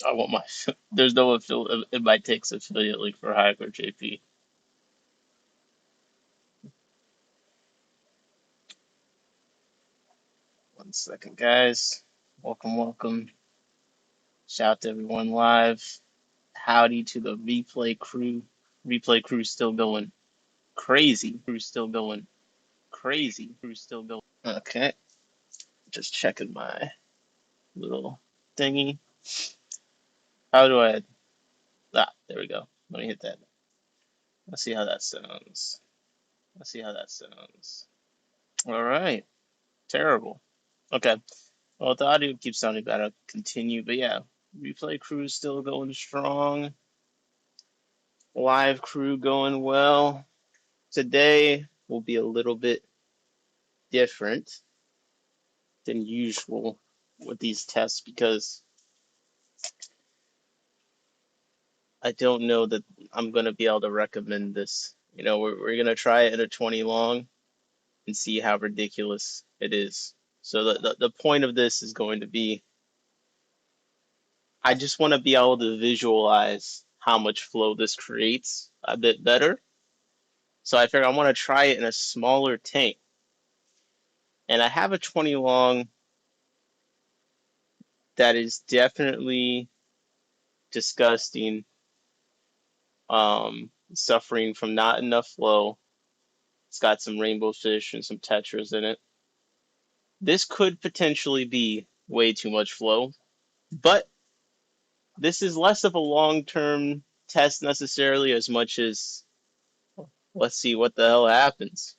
I want my. There's no affiliate. It might take affiliate link for Hygger JP. 1 second, guys. Welcome, welcome. Shout out to everyone live. Howdy to the replay crew. Replay crew still going crazy. Crew still going crazy. Crew still going. Okay, just checking my little thingy. How do I? Ah, there we go. Let me hit that. Let's see how that sounds. Let's see how that sounds. All right. Terrible. Okay. Well, if the audio keeps sounding bad, I'll continue. But yeah, replay crew still going strong. Live crew going well. Today will be a little bit different than usual with these tests because I don't know that I'm going to be able to recommend this. We're going to try it at a 20 long and see how ridiculous it is. So the point of this is going to be I just want to be able to visualize how much flow this creates a bit better. So I figure I want to try it in a smaller tank. And I have a 20 long that is definitely disgusting, suffering from not enough flow. It's got some rainbow fish and some tetras in it. This could potentially be way too much flow, but this is less of a long-term test necessarily as much as let's see what the hell happens.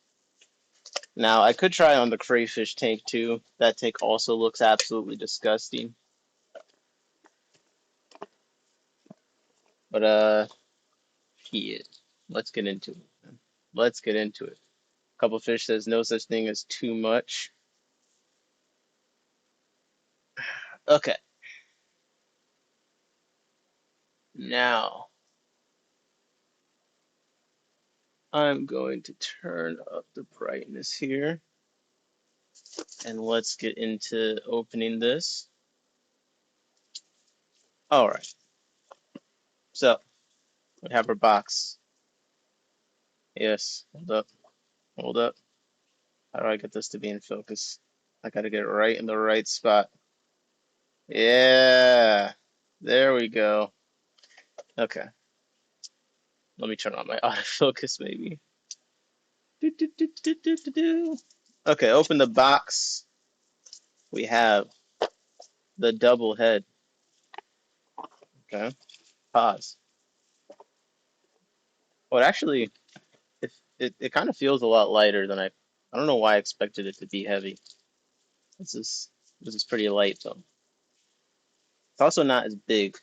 Now, I could try on the crayfish tank too. That tank also looks absolutely disgusting. But shit. Let's get into it. Let's get into it. Couple Fish says no such thing as too much. Okay. Now, I'm going to turn up the brightness here. And let's get into opening this. All right. So, we have our box. Yes. Hold up. Hold up. How do I get this to be in focus? I gotta get it right in the right spot. Yeah. There we go. Okay. Let me turn on my autofocus maybe. Do, do, do, do, do, do, do. Okay, open the box. We have the double head. Okay. Pause. Well, actually, it kind of feels a lot lighter than I don't know why I expected it to be heavy. This is this is pretty light though. It's also not as big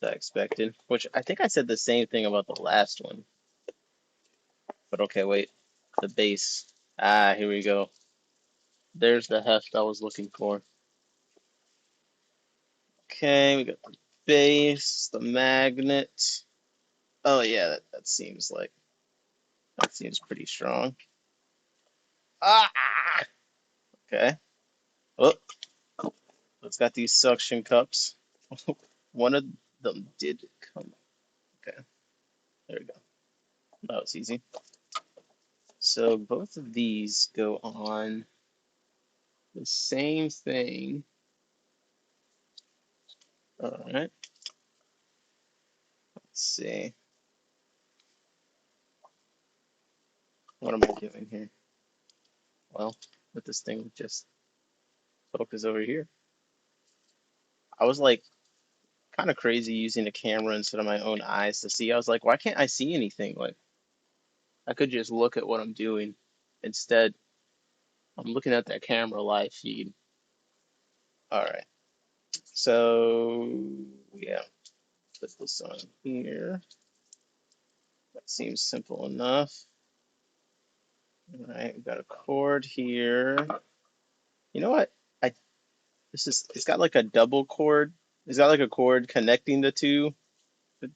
as I expected, which I think I said the same thing about the last one. But okay, wait. The base. Ah, here we go. There's the heft I was looking for. Okay, we got the base, the magnet. Oh yeah, that seems pretty strong. Ah, okay. Oh, it's got these suction cups. One of them did come. Okay, there we go. That was easy. So both of these go on the same thing. All right. Let's see. What am I doing here? Well, let this thing just focus over here. I was like kind of crazy using a camera instead of my own eyes to see. I was like, why can't I see anything? Like I could just look at what I'm doing. Instead, I'm looking at that camera live feed. All right. So yeah, put this on here. That seems simple enough. All right, we've got a cord here. You know what? I it's got like a double cord. It's got like a cord connecting the two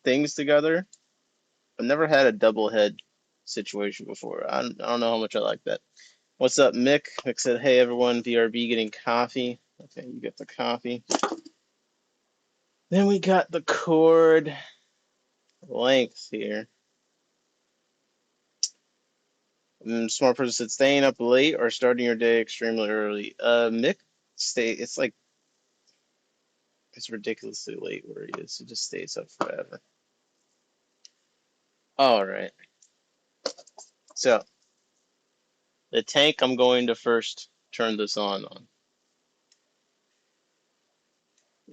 things together. I've never had a double head situation before. I don't know how much I like that. What's up, Mick? Mick said, hey everyone, VRB getting coffee. Okay, you get the coffee. Then we got the cord length here. Smart person said staying up late or starting your day extremely early. Mick it's like it's ridiculously late where he is. He just stays up forever. All right. So the tank I'm going to first turn this on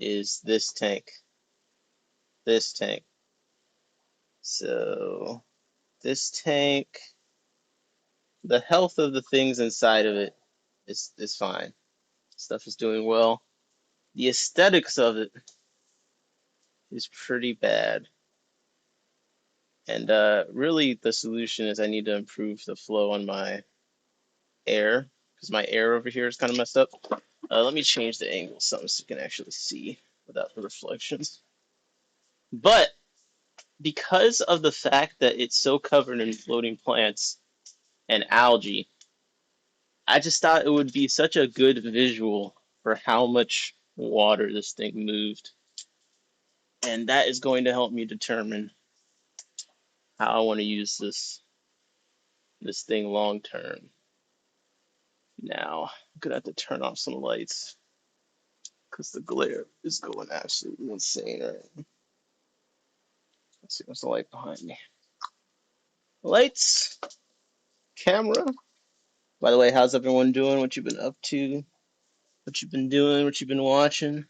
is this tank. This tank. So this tank, the health of the things inside of it is fine. Stuff is doing well. The aesthetics of it is pretty bad. And really, the solution is I need to improve the flow on my air because my air over here is kind of messed up. Let me change the angle some so you can actually see without the reflections. But because of the fact that it's so covered in floating plants and algae, I just thought it would be such a good visual for how much water this thing moved. And that is going to help me determine how I want to use this thing long term. Now, I'm gonna have to turn off some lights because the glare is going absolutely insane. Right? Let's see what's the light behind me. Lights, camera. By the way, how's everyone doing? What you been up to? What you been doing? What you been watching?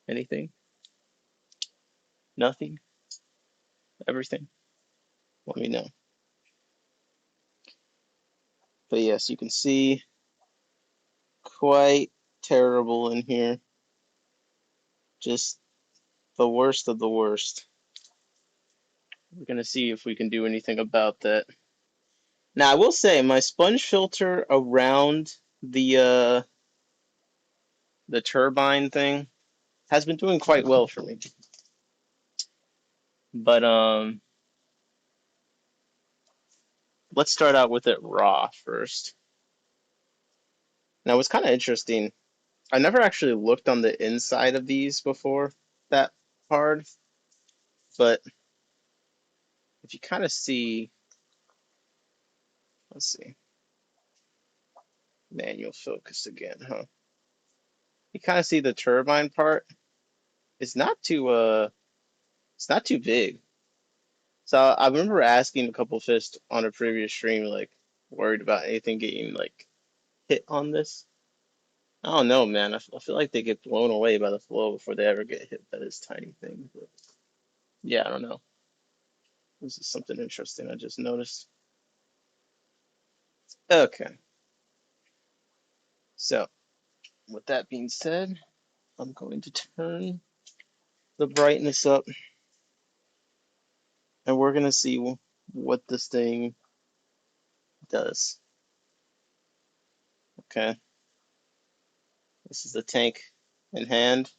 Anything? Nothing? Everything? Let me know. But yes, you can see quite terrible in here. Just the worst of the worst. We're gonna see if we can do anything about that. Now, I will say my sponge filter around the turbine thing has been doing quite well for me. But let's start out with it raw first. Now, what's kind of interesting, I never actually looked on the inside of these before that hard, but if you kind of see, let's see, manual focus again, huh? You kind of see the turbine part. It's not too it's not too big. So I remember asking a couple fish on a previous stream, like, worried about anything getting like hit on this. I don't know, man. I feel like they get blown away by the flow before they ever get hit by this tiny thing. But yeah, I don't know. This is something interesting I just noticed. Okay, so with that being said, I'm going to turn the brightness up, and we're gonna see what this thing does. Okay, this is the tank in hand,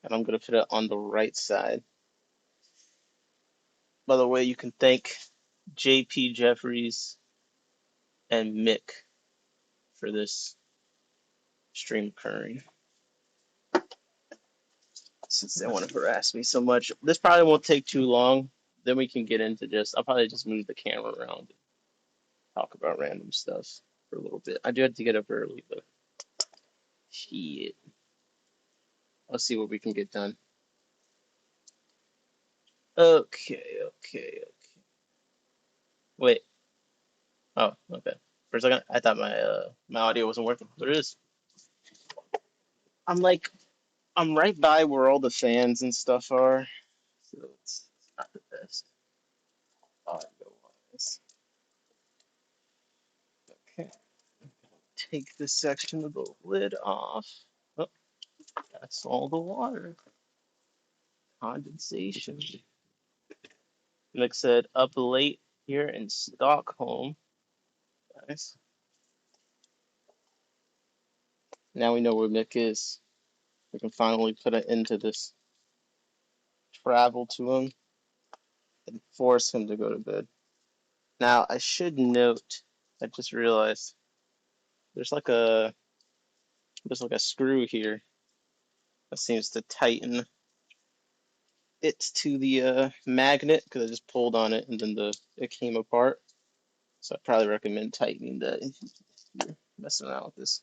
and I'm gonna put it on the right side. By the way, you can thank JP Jeffries and Mick for this stream occurring, since they want to harass me so much. This probably won't take too long. Then we can get into I'll probably just move the camera around and talk about random stuff for a little bit. I do have to get up early, but shit. Let's see what we can get done. Okay. Wait. Oh, okay. For a second, I thought my audio wasn't working, but it is. I'm like, I'm right by where all the fans and stuff are, so it's not the best audio wise. Okay, take this section of the lid off. Oh, that's all the water. Condensation. Nick said, up late here in Stockholm. Nice. Now we know where Nick is. We can finally put an end to this travel to him and force him to go to bed. Now, I should note, I just realized there's like a screw here That seems to tighten it to the magnet because I just pulled on it and then it came apart. So I'd probably recommend tightening that if you're messing around with this.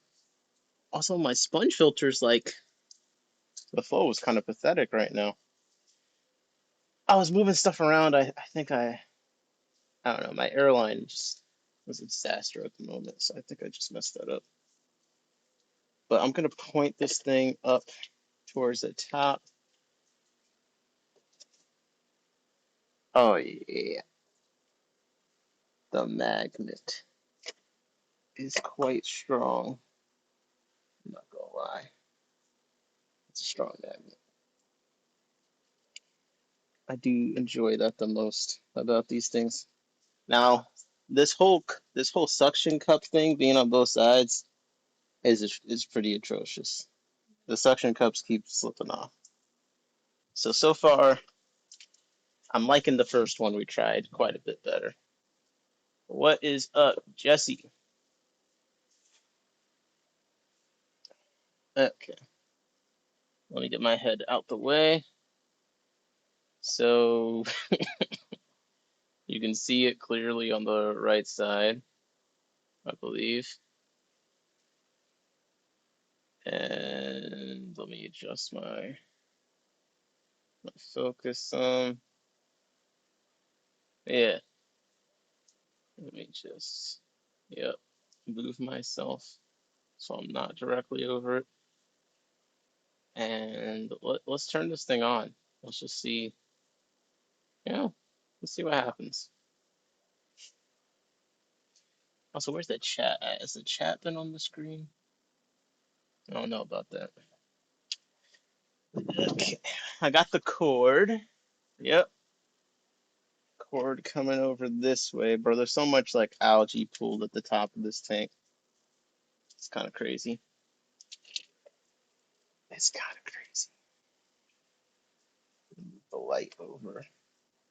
Also, my sponge filter's like the flow is kind of pathetic right now. I was moving stuff around. I don't know. My airline just was a disaster at the moment, so I think I just messed that up. But I'm gonna point this thing up towards the top. Oh yeah, the magnet is quite strong. I'm not gonna lie, it's a strong magnet. I do enjoy that the most about these things. Now, this whole suction cup thing being on both sides is pretty atrocious. The suction cups keep slipping off. So far, I'm liking the first one we tried quite a bit better. What is up, Jesse? Okay, let me get my head out the way so you can see it clearly on the right side, I believe. And let me adjust my focus some. Yeah, let me just, yep, move myself so I'm not directly over it. And let's turn this thing on. Let's just see, let's see what happens. Also, where's the chat at? Has the chat been on the screen? I don't know about that. Okay, I got the cord. Yep, cord coming over this way, bro. There's so much like algae pooled at the top of this tank. It's kind of crazy. It's kind of crazy. Move the light over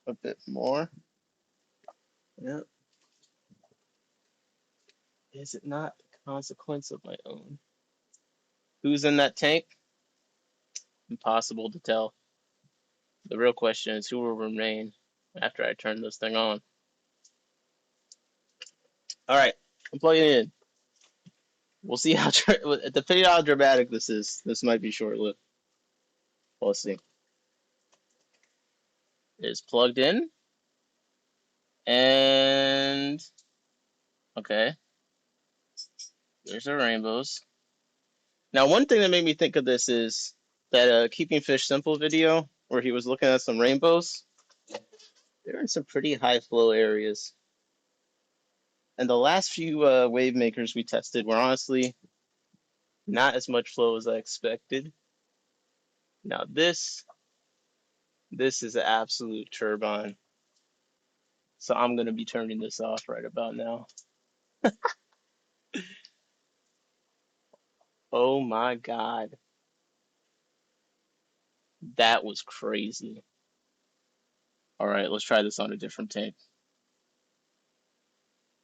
a bit more. Yep. Is it not a consequence of my own? Who's in that tank? Impossible to tell. The real question is who will remain after I turn this thing on. All right, I'm plugging it in. We'll see how depending on how dramatic this is. This might be short-lived. We'll see. It's plugged in, and okay, there's the rainbows. Now, one thing that made me think of this is that Keeping Fish Simple video where he was looking at some rainbows. They're in some pretty high flow areas, and the last few wave makers we tested were honestly not as much flow as I expected. Now this is an absolute turbine. So I'm gonna be turning this off right about now. Oh my God. That was crazy. All right, let's try this on a different tank.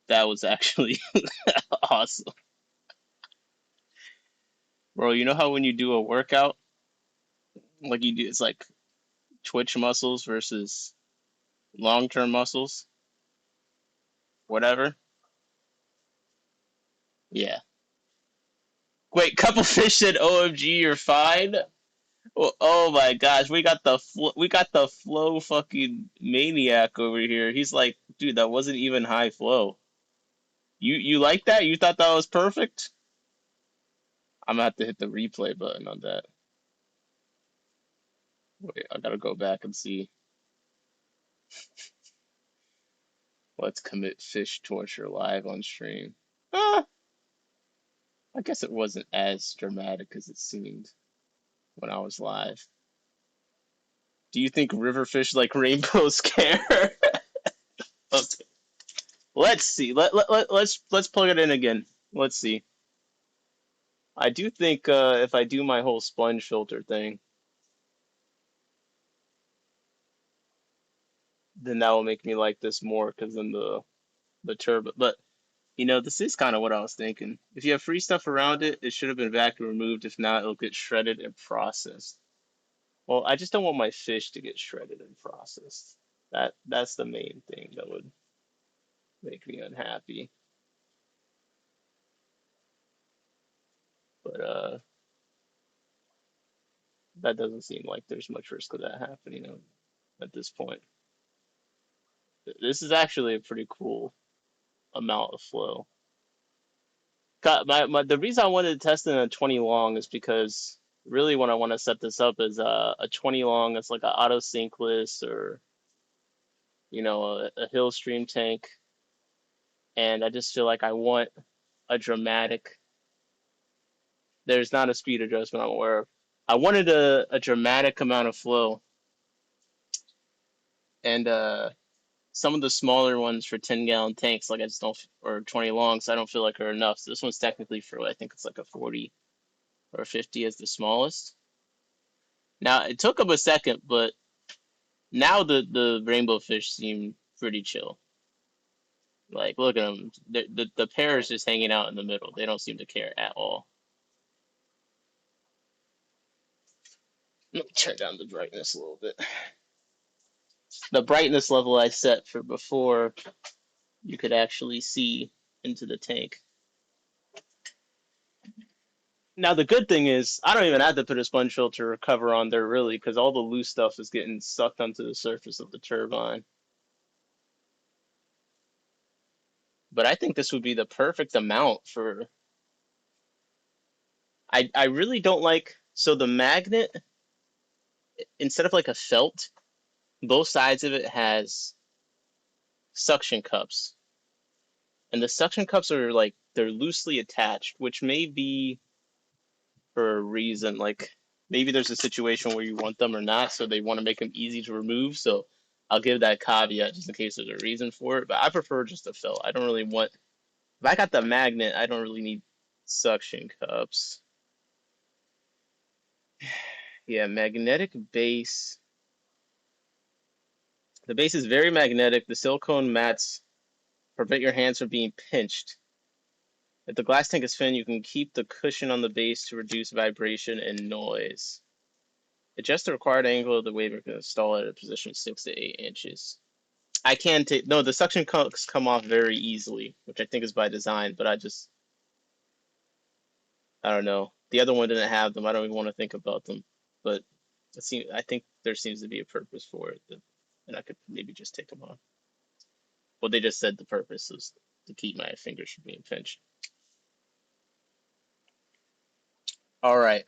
That was actually awesome. Bro, you know how when you do a workout, like you do, it's like twitch muscles versus long-term muscles, whatever? Yeah. Wait, couple fish said OMG, you're fine? Oh my gosh, we got the flow fucking maniac over here. He's like, dude, that wasn't even high flow. You like that? You thought that was perfect? I'm gonna have to hit the replay button on that. Wait, I gotta go back and see. Let's commit fish torture live on stream. Ah, I guess it wasn't as dramatic as it seemed when I was live. Do you think river fish like rainbows care? Okay. Let's see. Let's plug it in again. Let's see. I do think if I do my whole sponge filter thing, then that will make me like this more because then the turbo. But This is kind of what I was thinking. If you have free stuff around it, it should have been vacuum removed. If not, it'll get shredded and processed. Well, I just don't want my fish to get shredded and processed. That's the main thing that would make me unhappy. But that doesn't seem like there's much risk of that happening at this point. This is actually a pretty cool amount of flow. The reason I wanted to test it in a 20 long is because really what I want to set this up is a 20 long. It's like an auto sinkless or a hillstream tank, and I just feel like I want a dramatic. There's not a speed adjustment I'm aware of. I wanted a dramatic amount of flow, and some of the smaller ones for 10-gallon tanks, like I just don't, or 20 longs, I don't feel like are enough. So this one's technically for, I think it's like a 40 or 50 as the smallest. Now it took them a second, but now the rainbow fish seem pretty chill. Like look at them, the pair is just hanging out in the middle. They don't seem to care at all. Let me turn down the brightness a little bit. The brightness level I set for before you could actually see into the tank. Now the good thing is I don't even have to put a sponge filter cover on there really because all the loose stuff is getting sucked onto the surface of the turbine. But I think this would be the perfect amount for. I really don't like so the magnet instead of like a felt, both sides of it has suction cups, and the suction cups are like they're loosely attached, which may be for a reason. Like maybe there's a situation where you want them or not, so they want to make them easy to remove. So I'll give that caveat just in case there's a reason for it. But I prefer just a felt. I don't really want. If I got the magnet, I don't really need suction cups. Yeah, magnetic base. The base is very magnetic. The silicone mats prevent your hands from being pinched. If the glass tank is thin, you can keep the cushion on the base to reduce vibration and noise. Adjust the required angle of the wave and install it at a position 6 to 8 inches. I can take no. The suction cups come off very easily, which I think is by design. But I don't know. The other one didn't have them. I don't even want to think about them. But I think there seems to be a purpose for it, and I could maybe just take them off. Well, they just said the purpose is to keep my fingers from being pinched. All right.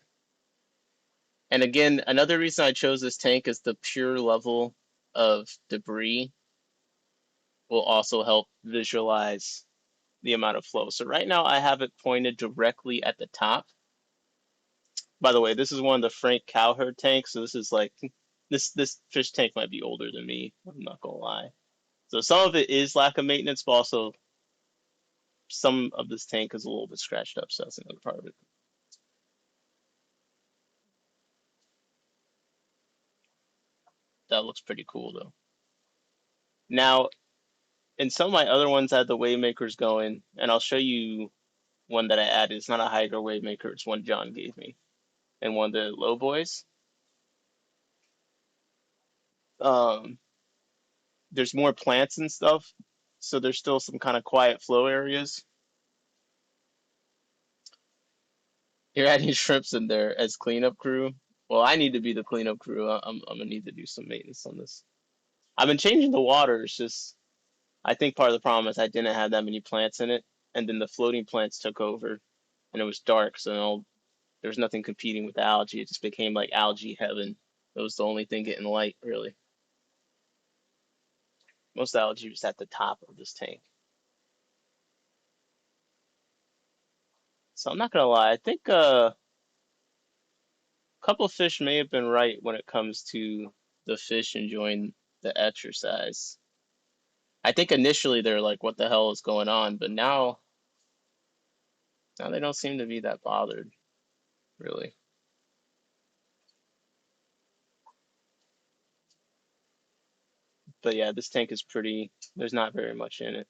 And again, another reason I chose this tank is the pure level of debris will also help visualize the amount of flow. So right now I have it pointed directly at the top. By the way, this is one of the Frank Cowherd tanks, so this is like this fish tank might be older than me. I'm not gonna lie. So some of it is lack of maintenance, but also some of this tank is a little bit scratched up, so that's another part of it. That looks pretty cool though. Now, in some of my other ones, I had the Waymakers going, and I'll show you one that I added. It's not a Hygger Waymaker, it's one John gave me. And one of the low boys. Um, there's more plants and stuff, so there's still some kind of quiet flow areas. You're adding shrimps in there as cleanup crew. Well, I need to be the cleanup crew. I'm gonna need to do some maintenance on this. I've been changing the water. It's just I think part of the problem is I didn't have that many plants in it, and then the floating plants took over, and it was dark, so there was nothing competing with the algae. It just became like algae heaven. It was the only thing getting light, really. Most algae was at the top of this tank. So I'm not gonna lie. I think a couple of fish may have been right when it comes to the fish enjoying the exercise. I think initially they're like, "What the hell is going on?" But now they don't seem to be that bothered, really. But yeah, this tank is pretty. There's not very much in it.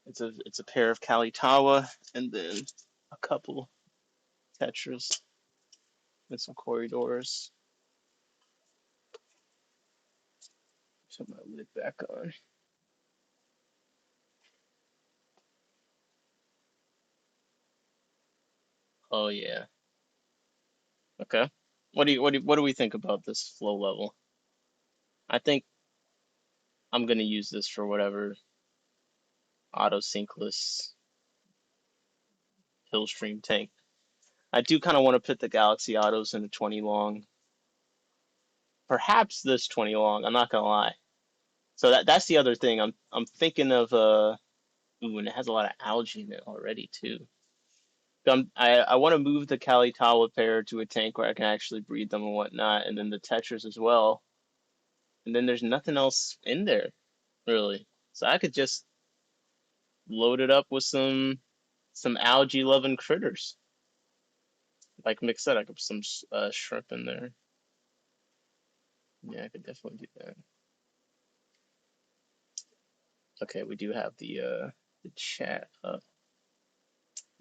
It's a pair of Kalitawa and then a couple Tetras and some corridors. Put my lid back on. Oh yeah. Okay. What do we think about this flow level? I think I'm gonna use this for whatever auto synkless hillstream tank. I do kind of want to put the Galaxy Autos in a 20 long. Perhaps this 20 long. I'm not gonna lie. So that's the other thing. I'm thinking of ooh, and it has a lot of algae in it already too. I want to move the Kalitawa pair to a tank where I can actually breed them and whatnot, and then the Tetras as well. And then there's nothing else in there really. So I could just load it up with some algae loving critters. Like Mick said, I could put some shrimp in there. Yeah, I could definitely do that. Okay, we do have the chat up.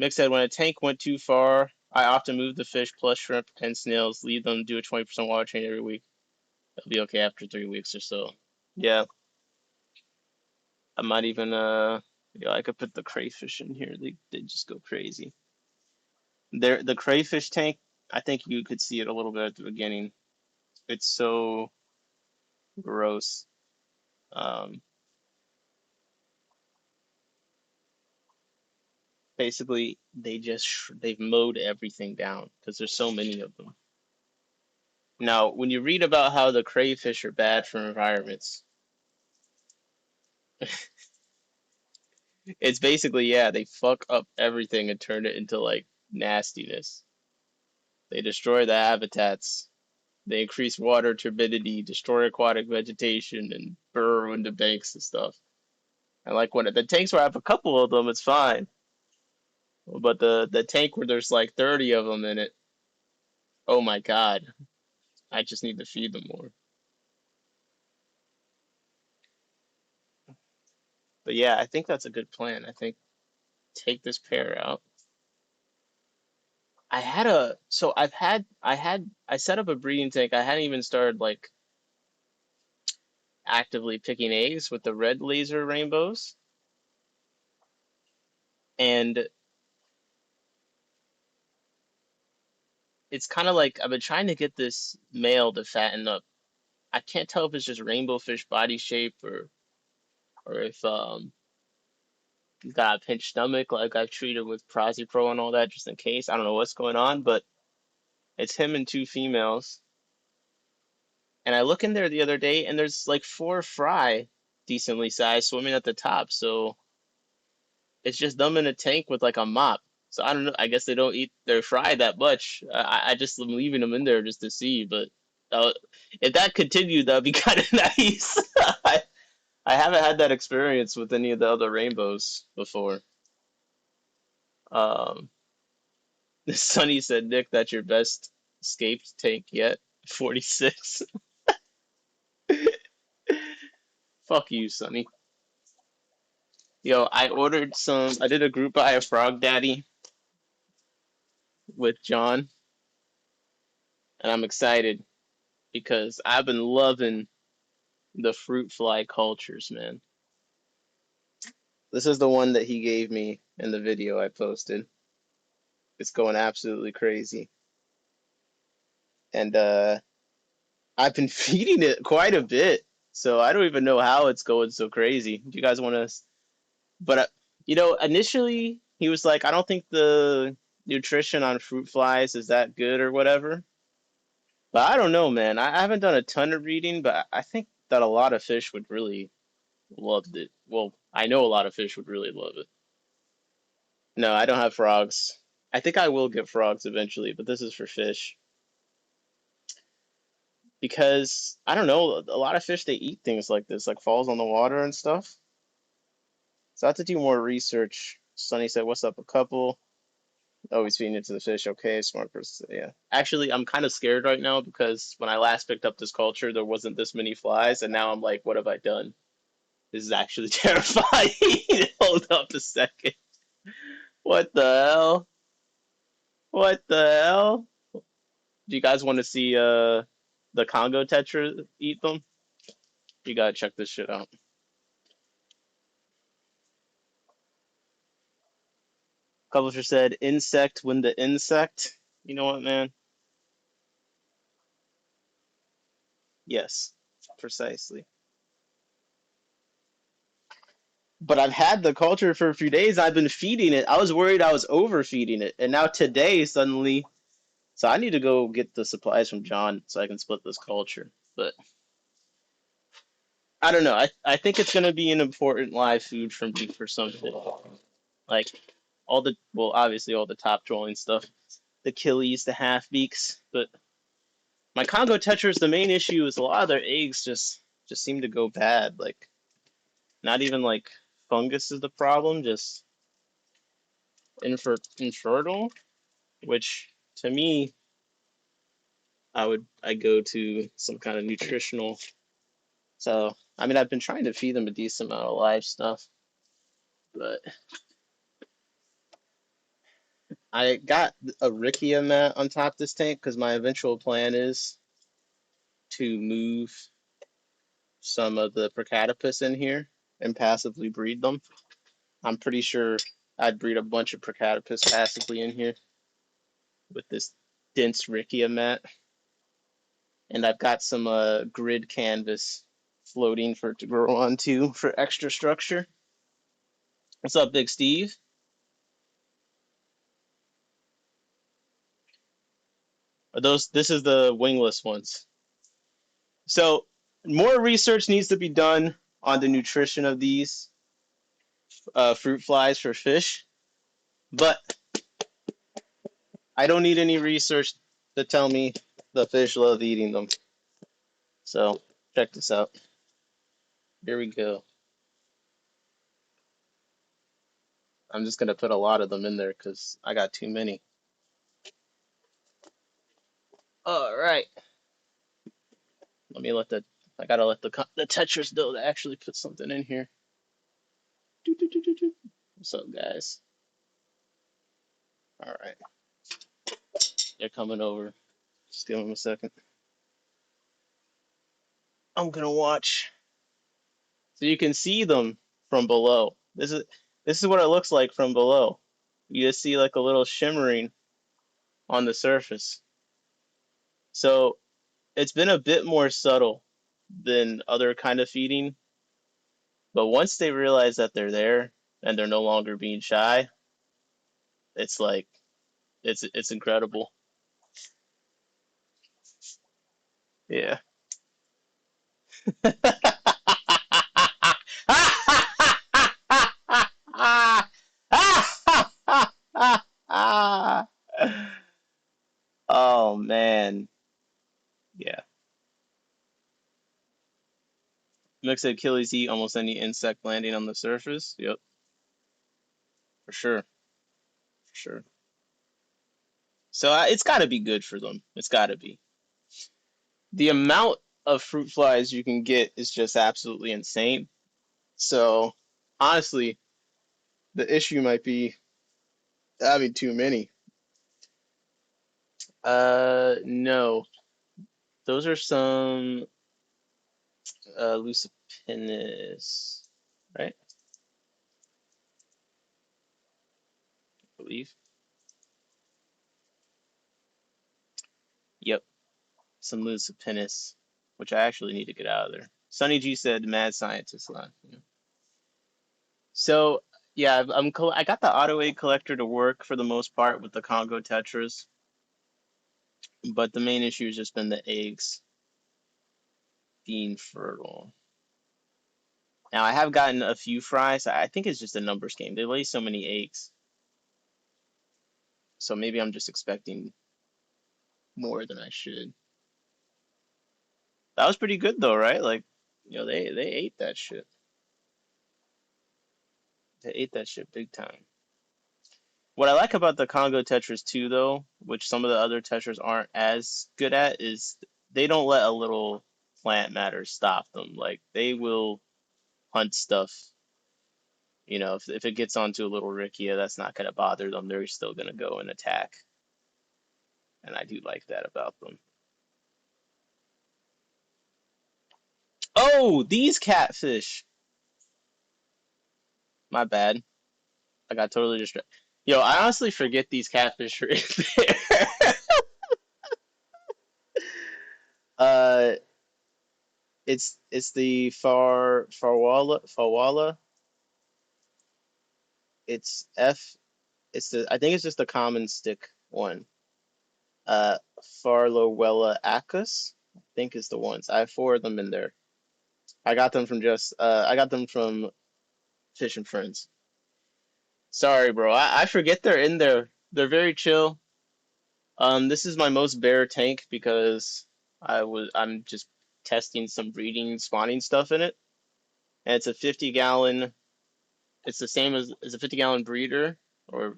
Mick said, when a tank went too far, I often move the fish plus shrimp and snails, leave them, do a 20% water change every week. It'll be okay after 3 weeks or so. Yeah, I might even yeah, I could put the crayfish in here. They just go crazy. The crayfish tank, I think you could see it a little bit at the beginning. It's so gross. Um, Basically, they've mowed everything down because there's so many of them. Now, when you read about how the crayfish are bad for environments, it's basically, yeah, they fuck up everything and turn it into like nastiness. They destroy the habitats. They increase water turbidity, destroy aquatic vegetation, and burrow into banks and stuff. And like when the tanks where I have a couple of them, it's fine. But the tank where there's like 30 of them in it, oh my God, I just need to feed them more. But yeah, I think that's a good plan. I think take this pair out. I set up a breeding tank. I hadn't even started like actively picking eggs with the red laser rainbows. And it's kind of like I've been trying to get this male to fatten up. I can't tell if it's just rainbow fish body shape or if he's got a pinched stomach like I've treated with Pro and all that just in case. I don't know what's going on, but it's him and two females. And I look in there the other day and there's like four fry decently sized swimming at the top. So it's just them in a tank with like a mop. So I don't know. I guess they don't eat their fry that much. I just am leaving them in there just to see. But uh, if that continued, that'd be kind of nice. I haven't had that experience with any of the other rainbows before. Um, Sonny said, Nick, that's your best escaped tank yet. 46. Fuck you, Sonny. Yo, I ordered some. I did a group buy of Frog Daddy with John, and I'm excited because I've been loving the fruit fly cultures, man. This is the one that he gave me in the video I posted. It's going absolutely crazy. And I've been feeding it quite a bit, so I don't even know how it's going so crazy. Do you guys want to? But initially he was like, I don't think the nutrition on fruit flies is that good or whatever. But I don't know, man. I haven't done a ton of reading, but I think that a lot of fish would really love it. Well, I know a lot of fish would really love it. No, I don't have frogs. I think I will get frogs eventually, but this is for fish. Because I don't know, a lot of fish they eat things like this, like falls on the water and stuff. So I have to do more research. Sonny said, "What's up, a couple?" Oh, he's feeding it to the fish. Okay, smart person. Yeah. Actually, I'm kind of scared right now because when I last picked up this culture, there wasn't this many flies, and now I'm like, what have I done? This is actually terrifying. Hold up a second. What the hell? What the hell? Do you guys want to see the Congo Tetra eat them? You gotta check this shit out. Publisher said, "Insect when the insect." You know what, man? Yes, precisely. But I've had the culture for a few days. I've been feeding it. I was worried I was overfeeding it, and now today suddenly. So I need to go get the supplies from John so I can split this culture. But I don't know. I think it's gonna be an important live food for me for something. Like all the well, obviously all the top trolling stuff, the killies, the half beaks. But my Congo tetras, the main issue is a lot of their eggs just seem to go bad. Like not even like fungus is the problem, just infertile, which to me I go to some kind of nutritional. So I mean I've been trying to feed them a decent amount of live stuff, but I got a Rickia mat on top of this tank because my eventual plan is to move some of the Procatopus in here and passively breed them. I'm pretty sure I'd breed a bunch of Procatopus passively in here with this dense Rickia mat. And I've got some grid canvas floating for it to grow onto for extra structure. What's up, Big Steve? Are those? This is the wingless ones. So more research needs to be done on the nutrition of these fruit flies for fish, but I don't need any research to tell me the fish love eating them. So check this out. Here we go. I'm just gonna put a lot of them in there because I got too many. All right. Let me let the. I gotta let the Tetris know to actually put something in here. What's up, guys? All right. They're coming over. Just give them a second. I'm gonna watch. So you can see them from below. This is what it looks like from below. You just see like a little shimmering on the surface. So it's been a bit more subtle than other kind of feeding, but once they realize that they're there and they're no longer being shy, it's like it's incredible. Yeah. Oh man. Yeah. Mixed Achilles eat almost any insect landing on the surface. Yep, for sure. For sure. So it's got to be good for them. It's got to be. The amount of fruit flies you can get is just absolutely insane. So honestly, the issue might be having too many. No. Those are some Lucipennis, right? I believe. Yep, some Lucipennis, which I actually need to get out of there. Sunny G said, "Mad scientist line." Yeah. So yeah, I got the auto egg collector to work for the most part with the Congo tetras, but the main issue has just been the eggs being fertile. Now I have gotten a few fries. I think it's just a numbers game. They lay so many eggs, so maybe I'm just expecting more than I should. That was pretty good though, right? Like, they ate that shit. They ate that shit big time. What I like about the Congo Tetras too, though, which some of the other Tetras aren't as good at, is they don't let a little plant matter stop them. Like they will hunt stuff. You know, if it gets onto a little Rickia, that's not going to bother them. They're still going to go and attack. And I do like that about them. Oh, these catfish. My bad. I got totally distracted. Yo, I honestly forget these catfish are in there. uh, it's the farwalla. It's F. It's the I think it's just the common stick one. Farlowella acus, I think is the ones. I have four of them in there. I got them from Fish and Friends. Sorry, bro. I forget they're in there. They're very chill. This is my most bare tank because I'm just testing some breeding spawning stuff in it. And it's a 50-gallon. It's the same as a 50-gallon breeder, or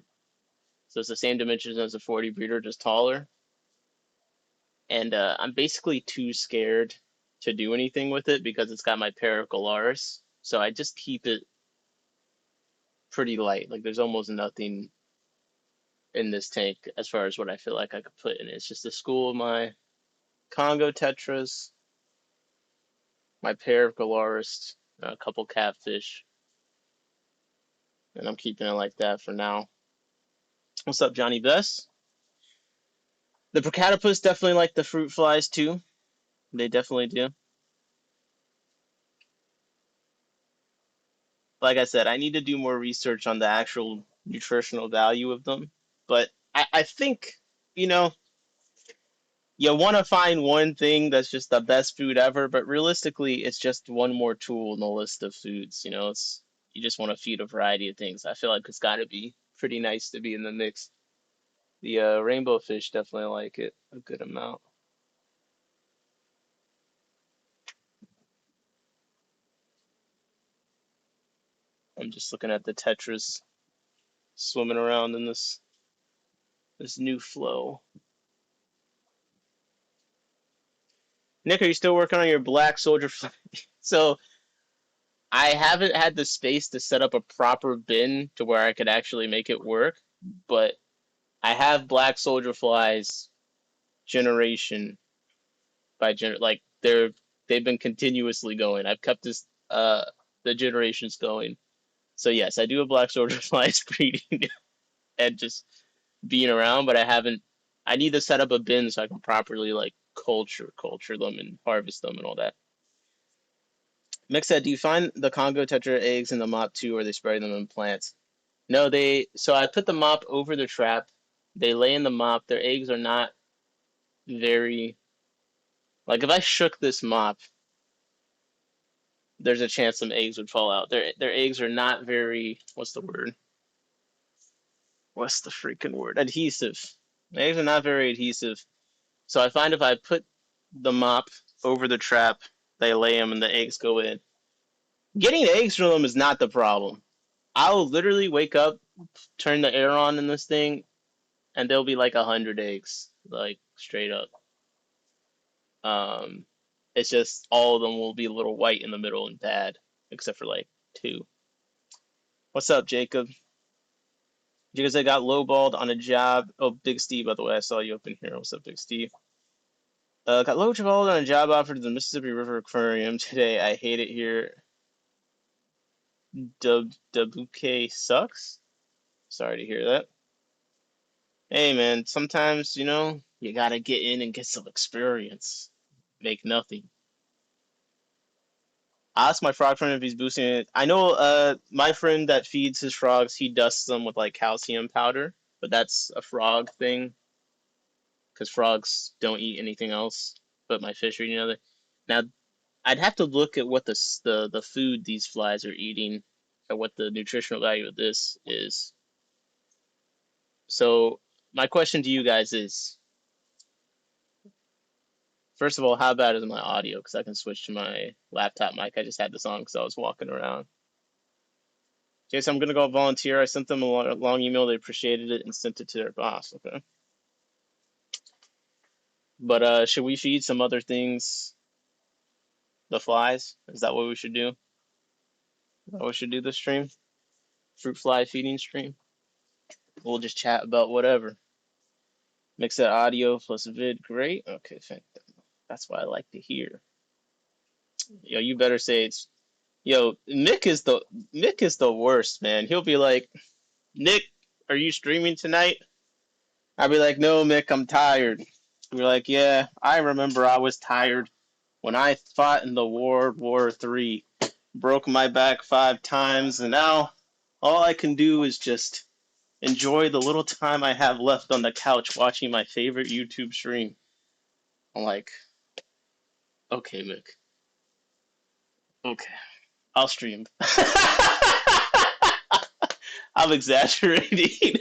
so it's the same dimensions as a 40 breeder, just taller. And I'm basically too scared to do anything with it because it's got my Paracolaris. So I just keep it pretty light. Like there's almost nothing in this tank as far as what I feel like I could put in it. It's just a school of my Congo Tetras, my pair of Galaris, a couple catfish, and I'm keeping it like that for now. What's up, Johnny Bess? The Procatopus definitely like the fruit flies too. They definitely do. Like I said, I need to do more research on the actual nutritional value of them. But I think, you know, you want to find one thing that's just the best food ever, but realistically, it's just one more tool in the list of foods. You know, it's you just want to feed a variety of things. I feel like it's got to be pretty nice to be in the mix. The rainbow fish definitely like it a good amount. I'm just looking at the tetras swimming around in this new flow. Nick, are you still working on your black soldier? So I haven't had the space to set up a proper bin to where I could actually make it work, but I have black soldier flies generation by like they've been continuously going. I've kept this the generations going. So yes, I do have black soldier flies breeding and just being around, but I haven't. I need to set up a bin so I can properly like culture them and harvest them and all that. Mick said, "Do you find the Congo tetra eggs in the mop too, or they spray them in plants?" No, they. So I put the mop over the trap. They lay in the mop. Their eggs are not very like if I shook this mop, there's a chance some eggs would fall out. Their eggs are not very. What's the word? What's the freaking word? Adhesive. The eggs are not very adhesive. So I find if I put the mop over the trap, they lay them and the eggs go in. Getting eggs from them is not the problem. I'll literally wake up, turn the air on in this thing, and there'll be like 100 eggs, like straight up. Um, it's just all of them will be a little white in the middle and bad, except for like two. What's up, Jacob? Because I got lowballed on a job. Oh, Big Steve, by the way, I saw you up in here. What's up, Big Steve? Got lowballed on a job offer to the Mississippi River Aquarium today. I hate it here. The bouquet sucks. Sorry to hear that. Hey, man, sometimes, you gotta get in and get some experience. Make nothing. I asked my frog friend if he's boosting it. I know my friend that feeds his frogs, he dusts them with like calcium powder, but that's a frog thing because frogs don't eat anything else but my fish or any other. Now, I'd have to look at what the food these flies are eating and what the nutritional value of this is. So, my question to you guys is, first of all, how bad is my audio? Because I can switch to my laptop mic. I just had this on because I was walking around. Jason, I'm gonna go volunteer. I sent them a long email. They appreciated it and sent it to their boss. Okay. But should we feed some other things? The flies? Is that what we should do? We should do this stream. Fruit fly feeding stream. We'll just chat about whatever. Mix that audio plus vid. Great. Okay, that's what I like to hear. Yo, you better say it's. Yo, Nick is the worst, man. He'll be like, Nick, are you streaming tonight? I'll be like, no, Mick, I'm tired. You're like, yeah, I remember I was tired when I fought in the World War III, broke my back 5 times, and now all I can do is just enjoy the little time I have left on the couch watching my favorite YouTube stream. I'm like, okay, Mick, okay, I'll stream. I'm exaggerating,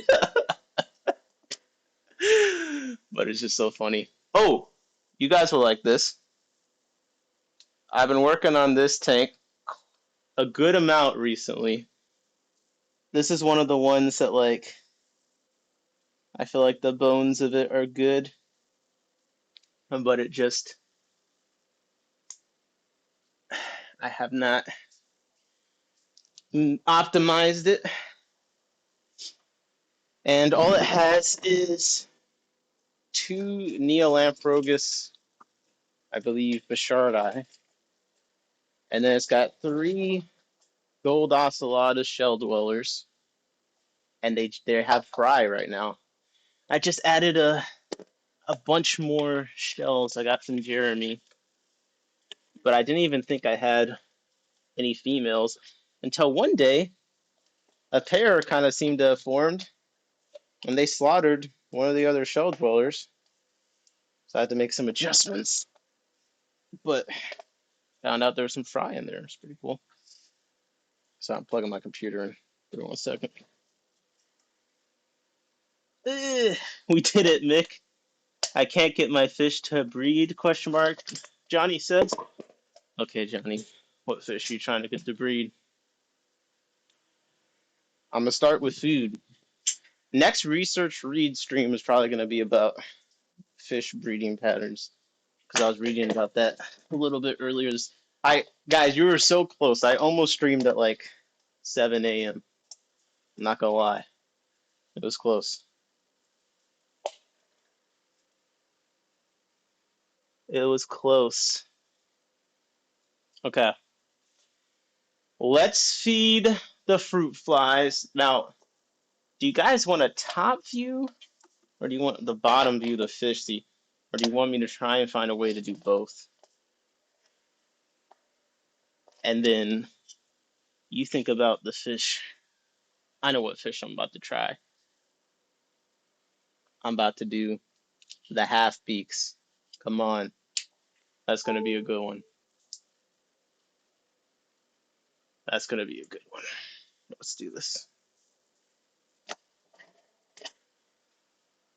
but it's just so funny. Oh, you guys will like this. I've been working on this tank a good amount recently. This is one of the ones that, like, I feel like the bones of it are good, but it just, I have not optimized it. And all it has is 2 Neolamphrogus, I believe, Bachardi. And then it's got 3 Gold Ocelotus Shell Dwellers. And they have Fry right now. I just added a bunch more shells I got from Jeremy. But I didn't even think I had any females until one day a pair kind of seemed to have formed and they slaughtered one of the other shell dwellers. So I had to make some adjustments. But found out there was some fry in there. It's pretty cool. So I'm plugging my computer in. Give me 1 second. We did it, Mick. I can't get my fish to breed, question mark. Johnny says. Okay, Johnny. What fish are you trying to get to breed? I'm going to start with food. Next research read stream is probably going to be about fish breeding patterns. Because I was reading about that a little bit earlier. Guys, you were so close. I almost streamed at like 7 a.m. I'm not going to lie. It was close. It was close. Okay. Let's feed the fruit flies. Now, do you guys want a top view? Or do you want the bottom view, the fish see? Or do you want me to try and find a way to do both? And then you think about the fish. I know what fish I'm about to try. I'm about to do the half beaks. Come on. That's going to be a good one. That's going to be a good one. Let's do this.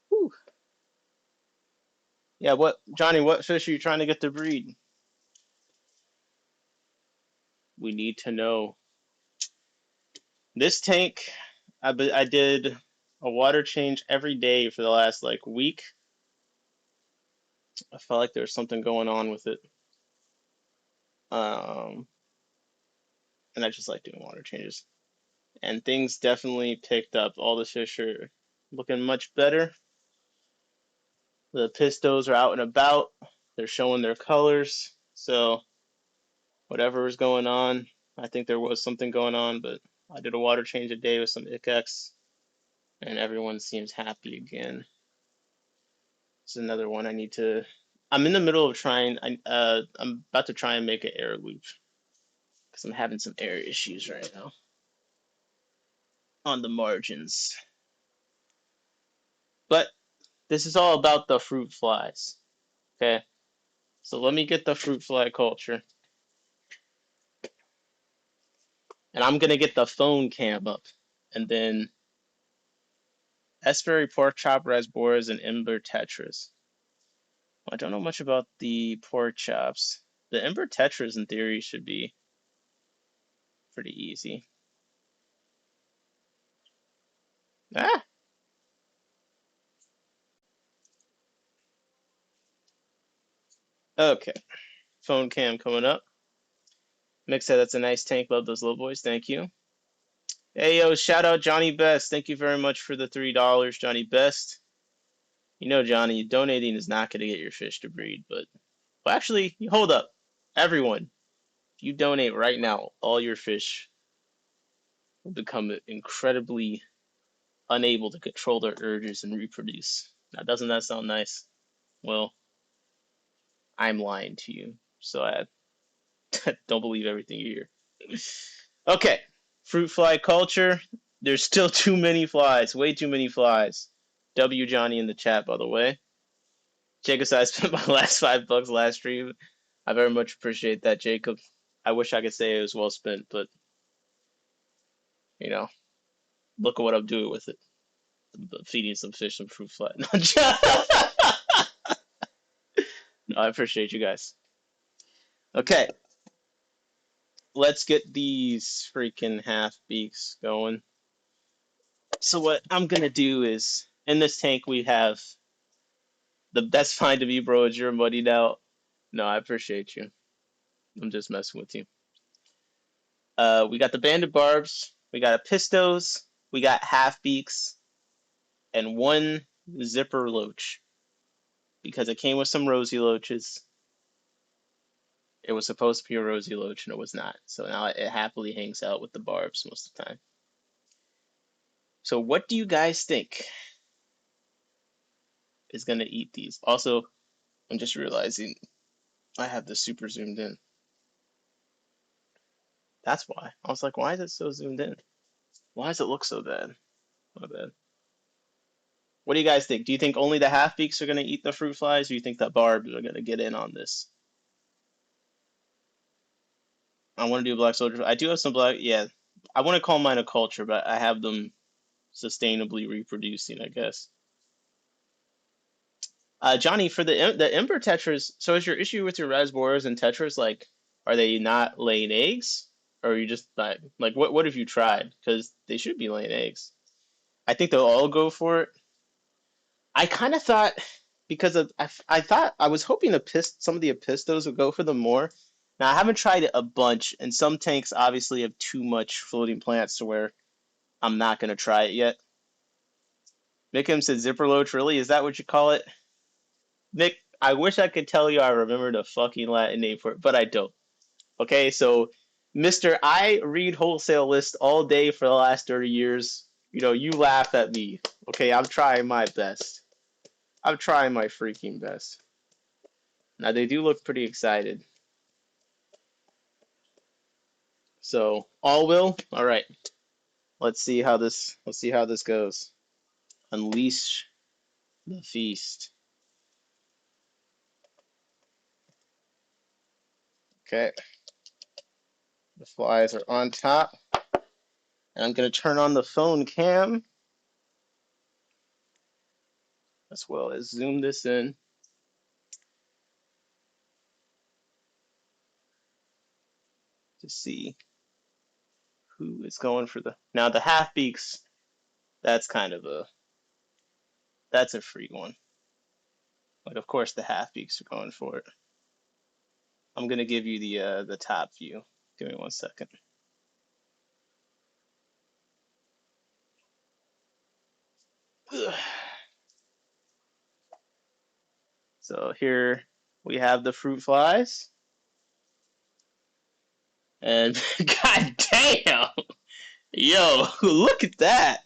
Whew. Yeah, Johnny, what fish are you trying to get to breed? We need to know. This tank, I did a water change every day for the last like week. I felt like there was something going on with it. And I just like doing water changes. And things definitely picked up. All the fish are looking much better. The pistos are out and about. They're showing their colors. So whatever is going on, I think there was something going on, but I did a water change a day with some Icex, and everyone seems happy again. It's another one I need to. I'm in the middle of trying. I'm about to try and make an air loop because I'm having some air issues right now on the margins. But this is all about the fruit flies. Okay, so let me get the fruit fly culture, and I'm gonna get the phone cam up, and then Esbury pork chop rasboras and ember tetras. Well, I don't know much about the pork chops. The ember tetras, in theory, should be pretty easy. Ah! Okay. Phone cam coming up. Mick said that's a nice tank. Love those little boys. Thank you. Hey, yo, shout out Johnny Best. Thank you very much for the $3, Johnny Best. You know, Johnny, donating is not going to get your fish to breed, but well, actually, hold up. Everyone, if you donate right now, all your fish will become incredibly unable to control their urges and reproduce. Now, doesn't that sound nice? Well, I'm lying to you, so I don't believe everything you hear. Okay, fruit fly culture. There's still too many flies, way too many flies. W Johnny in the chat, by the way. Jacob said I spent my last $5 last stream. I very much appreciate that, Jacob. I wish I could say it was well spent, but you know, look at what I'm doing with it. I'm feeding some fish some fruit fly. No, I appreciate you guys. Okay, let's get these freaking half beaks going. So what I'm gonna do is in this tank we have the best find of you, bro, is your muddy now. No, I appreciate you. I'm just messing with you. We got the banded barbs, we got a pistos, we got half beaks, and one zipper loach. Because it came with some rosy loaches. It was supposed to be a rosy loach and it was not. So now it happily hangs out with the barbs most of the time. So what do you guys think is gonna eat these? Also, I'm just realizing I have this super zoomed in. That's why. I was like, why is it so zoomed in? Why does it look so bad? My bad. What do you guys think? Do you think only the half beaks are gonna eat the fruit flies, or do you think that barbs are gonna get in on this? I want to do black soldier. I do have some black. Yeah, I want to call mine a culture, but I have them sustainably reproducing, I guess. Johnny, for the ember tetras, so is your issue with your rasboras and tetras like, are they not laying eggs, or are you just like what have you tried? Because they should be laying eggs. I think they'll all go for it. I kind of thought because of I thought I was hoping some of the apistos would go for them more. Now I haven't tried it a bunch, and some tanks obviously have too much floating plants to where I'm not gonna try it yet. Mickam said zipper loach. Really, is that what you call it? Nick, I wish I could tell you I remembered a fucking Latin name for it, but I don't. Okay, so Mister, I read wholesale lists all day for the last 30 years. You know, you laugh at me. Okay, I'm trying my best. I'm trying my freaking best. Now they do look pretty excited. So all will. All right. Let's see how this goes. Unleash the feast. Okay. The flies are on top. And I'm gonna turn on the phone cam as well as zoom this in to see who is going for the now the half beaks. That's kind of that's a free one. Like of course the half beaks are going for it. I'm gonna give you the top view. Give me 1 second. Ugh. So here we have the fruit flies. And god damn! Yo, look at that!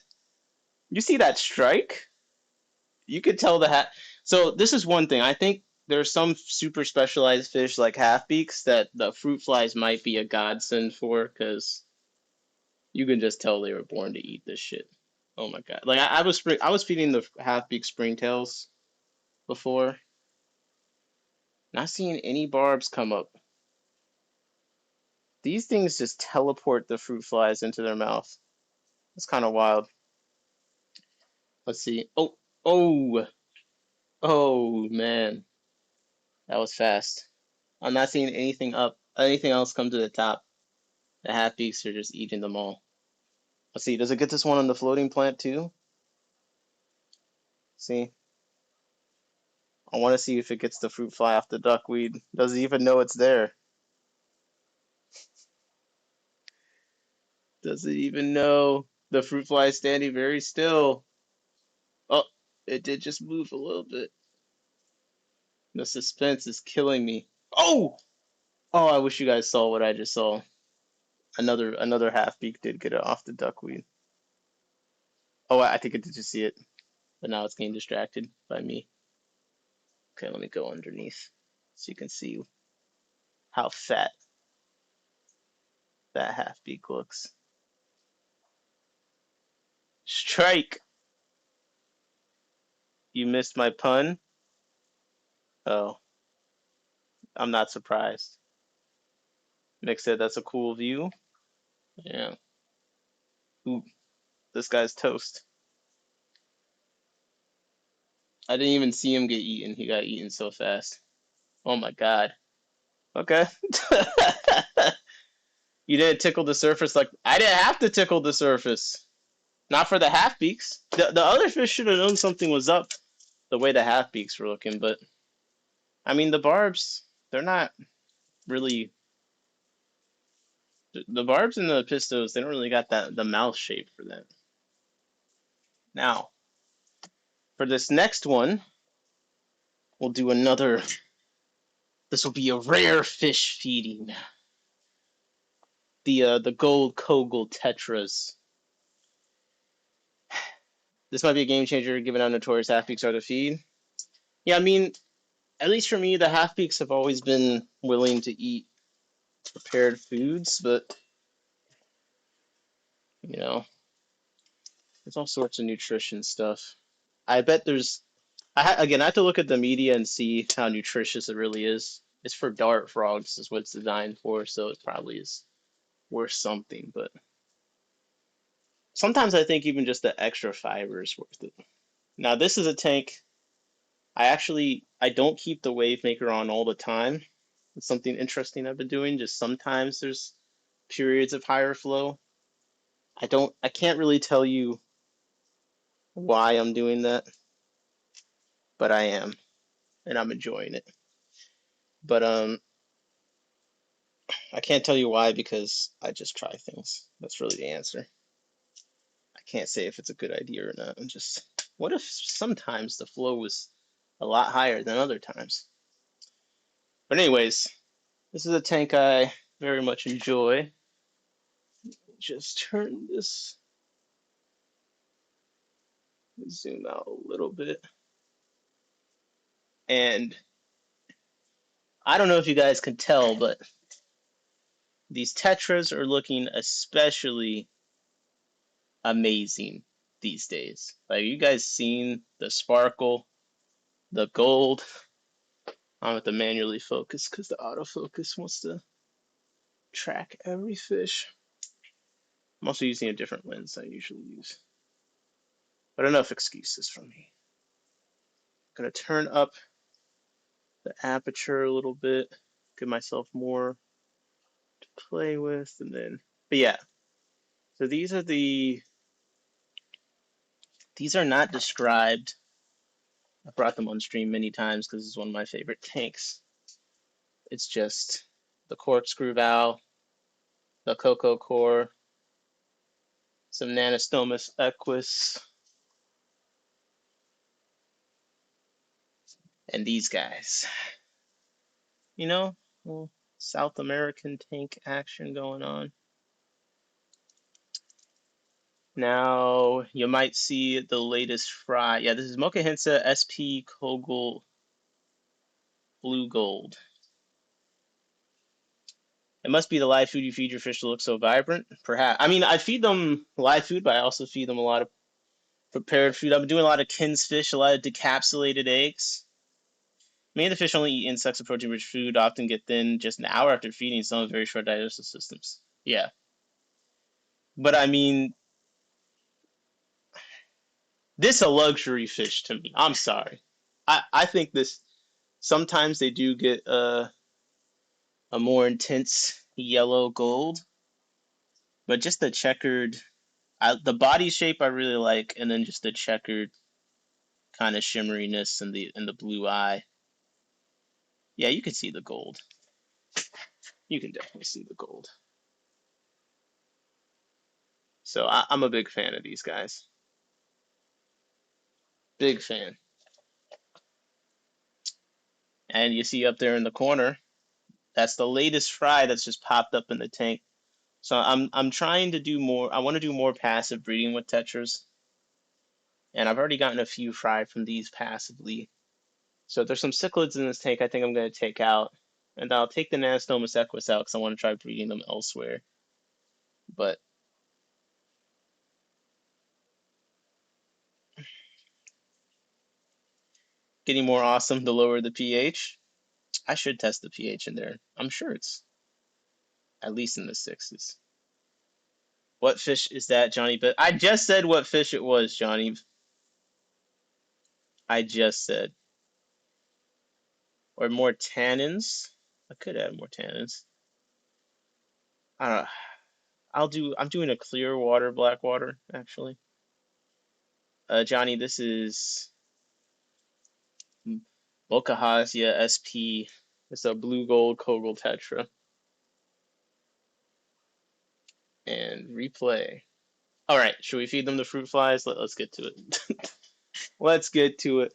You see that strike? You could tell the hat. So this is one thing. I think there's some super specialized fish like half beaks that the fruit flies might be a godsend for because you can just tell they were born to eat this shit. Oh my god! Like I was feeding the half beak springtails before, not seeing any barbs come up. These things just teleport the fruit flies into their mouth. It's kind of wild. Let's see. Oh, oh, oh man, that was fast. I'm not seeing anything else come to the top. The half beaks are just eating them all. Let's see. Does it get this one on the floating plant too? See. I want to see if it gets the fruit fly off the duckweed. Does it even know it's there? Doesn't even know. The fruit fly is standing very still. Oh, it did just move a little bit. The suspense is killing me. Oh! Oh, I wish you guys saw what I just saw. Another half beak did get it off the duckweed. Oh, I think it did just see it, but now it's getting distracted by me. Okay, let me go underneath so you can see how fat that half beak looks. Strike! You missed my pun? Oh, I'm not surprised. Nick said that's a cool view. Yeah. Ooh, this guy's toast. I didn't even see him get eaten. He got eaten so fast. Oh my god. Okay. You didn't tickle the surface like I didn't have to tickle the surface. Not for the half beaks. The other fish should have known something was up the way the half beaks were looking, but I mean the barbs, they're not really the barbs and the pistos, they don't really got that the mouth shape for that. Now, for this next one, we'll do another. This will be a rare fish feeding. The gold kogel tetras. This might be a game changer given how notorious half beaks are to feed. Yeah, I mean, at least for me, the half beaks have always been willing to eat prepared foods, but you know, there's all sorts of nutrition stuff. I bet there's. Again, I have to look at the media and see how nutritious it really is. It's for dart frogs, is what it's designed for, so it probably is worth something. But sometimes I think even just the extra fiber is worth it. Now, this is a tank. I don't keep the wave maker on all the time. It's something interesting I've been doing. Just sometimes there's periods of higher flow. I can't really tell you why I'm doing that, but I am, and I'm enjoying it. But I can't tell you why because I just try things. That's really the answer. I can't say if it's a good idea or not. I'm just, what if sometimes the flow was a lot higher than other times? But anyways, this is a tank I very much enjoy. Just turn this, zoom out a little bit. And I don't know if you guys can tell, but these tetras are looking especially amazing these days. Like, you guys seen the sparkle, the gold? I have to manually focus because the autofocus wants to track every fish. I'm also using a different lens than I usually use. But enough excuses from me. I'm going to turn up the aperture a little bit, give myself more to play with, and then. But yeah, so these are not described. I brought them on stream many times because it's one of my favorite tanks. It's just the corkscrew valve, the coco core, some Nanostomus equus, and these guys. You know, little South American tank action going on. Now, you might see the latest fry. Yeah, this is Mokahinsa SP Kogel Blue Gold. It must be the live food you feed your fish to look so vibrant. Perhaps. I mean, I feed them live food, but I also feed them a lot of prepared food. I've been doing a lot of Kin's fish, a lot of decapsulated eggs. Many of the fish only eat insects and protein-rich food, often get thin just an hour after feeding, some have very short digestive systems. Yeah. But I mean, this is a luxury fish to me. I'm sorry. I think this, sometimes they do get a more intense yellow gold, but just the checkered, the body shape I really like, and then just the checkered kind of shimmeriness and the blue eye. Yeah, you can see the gold. You can definitely see the gold. So I'm a big fan of these guys. Big fan. And you see up there in the corner, that's the latest fry that's just popped up in the tank. So I'm trying to do more. I want to do more passive breeding with tetras, and I've already gotten a few fry from these passively. So there's some cichlids in this tank I think I'm going to take out, and I'll take the Nanostomus equus out because I want to try breeding them elsewhere. But getting more awesome to lower the pH. I should test the pH in there. I'm sure it's at least in the sixes. What fish is that, Johnny? But I just said what fish it was, Johnny. I just said. Or more tannins. I could add more tannins. I don't know. I'm doing a clear water, black water, actually. Johnny, this is Mokahasia SP. It's a blue gold Kogel Tetra. And replay. All right, should we feed them the fruit flies? Let's get to it. Let's get to it.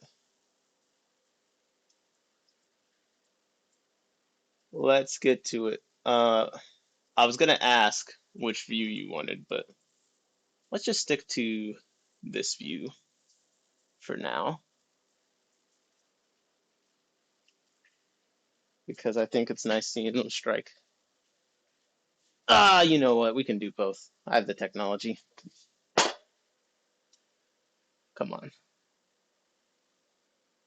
Let's get to it. I was gonna ask which view you wanted, but let's just stick to this view for now because I think it's nice seeing them strike. You know what? We can do both. I have the technology. Come on.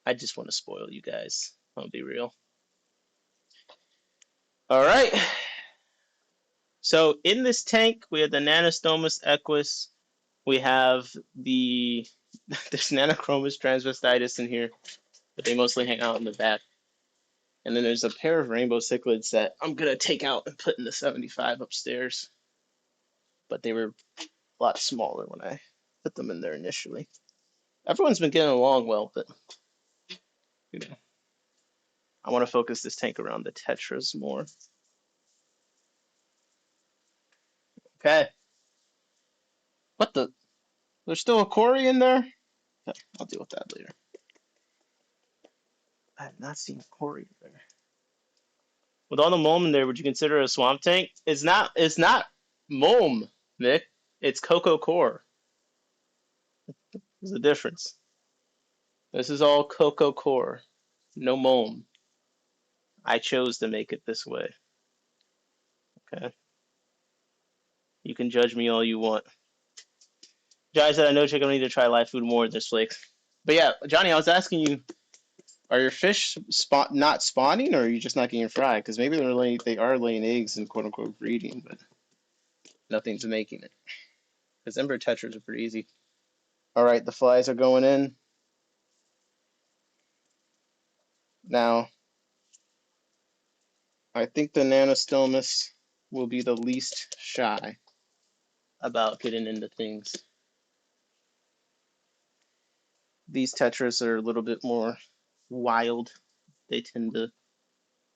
I just want to spoil you guys. I'll be real. All right. So in this tank, we have the Nanostomus equus. We have there's Nanochromis transvestitis in here, but they mostly hang out in the back. And then there's a pair of rainbow cichlids that I'm gonna take out and put in the 75 upstairs. But they were a lot smaller when I put them in there initially. Everyone's been getting along well, but you know, I want to focus this tank around the tetras more. Okay. What the? There's still a Cory in there? Okay, I'll deal with that later. I have not seen a Cory there. With all the mulm in there, would you consider it a swamp tank? It's not. It's not mulm, Nick. It's cocoa core. There's a difference. This is all cocoa core, no mulm. I chose to make it this way. Okay. You can judge me all you want. Johnny said, I know chicken. I need to try live food more this week. But yeah, Johnny, I was asking you, are your fish not spawning, or are you just not getting fried? Because maybe they are laying eggs and quote unquote breeding, but nothing's making it. Because ember tetras are pretty easy. All right, the flies are going in. Now, I think the Nanostomus will be the least shy about getting into things. These tetras are a little bit more wild. They tend to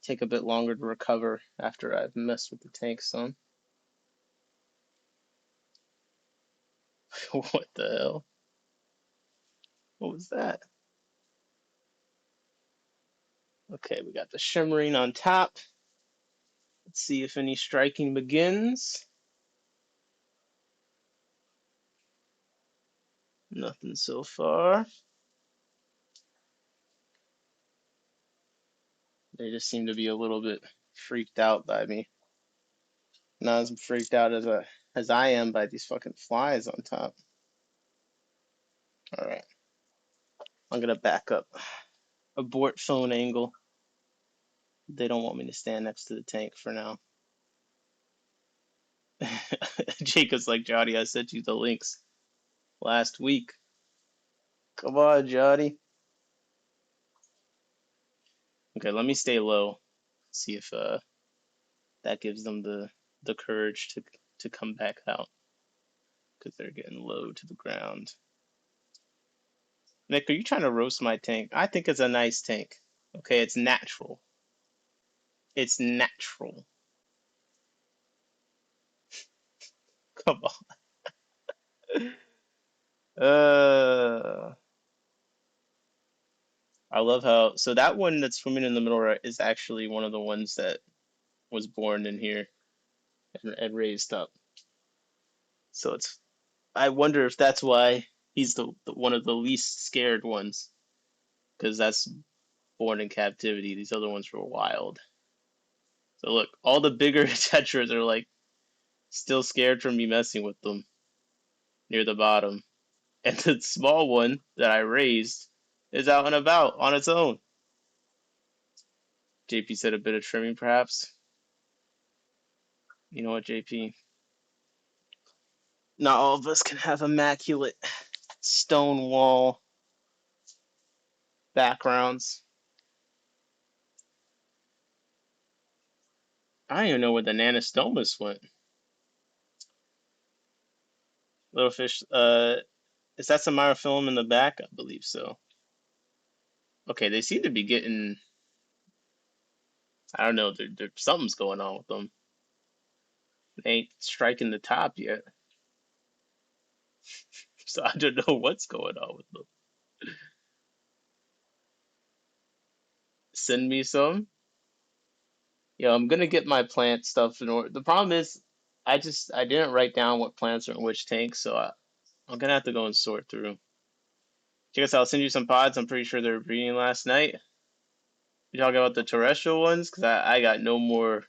take a bit longer to recover after I've messed with the tank some. What the hell? What was that? Okay, we got the shimmering on top. Let's see if any striking begins. Nothing so far. They just seem to be a little bit freaked out by me. Not as freaked out as I am by these fucking flies on top. All right. I'm gonna back up. Abort phone angle. They don't want me to stand next to the tank for now. Jacob's like, Johnny, I sent you the links last week. Come on, Johnny. Okay, let me stay low. See if that gives them the courage to come back out because they're getting low to the ground. Nick, are you trying to roast my tank? I think it's a nice tank. Okay, it's natural. It's natural. Come on. Uh, I love how so that one that's swimming in the middle right is actually one of the ones that was born in here and raised up. So it's I wonder if that's why he's the one of the least scared ones because that's born in captivity. These other ones were wild. So look, all the bigger tetras are like still scared from me messing with them near the bottom. And the small one that I raised is out and about on its own. JP said a bit of trimming, perhaps. You know what, JP? Not all of us can have immaculate stone wall backgrounds. I don't even know where the Nanostomus went. Little fish. Is that some myofilm in the back? I believe so. Okay, they seem to be getting. I don't know. Something's going on with them. They ain't striking the top yet, so I don't know what's going on with them. Send me some. Yeah, I'm gonna get my plant stuff in order. The problem is, I didn't write down what plants are in which tank, so I'm gonna have to go and sort through. Check us out. I'll send you some pods. I'm pretty sure they were breeding last night. You talking about the terrestrial ones? Cause I got no more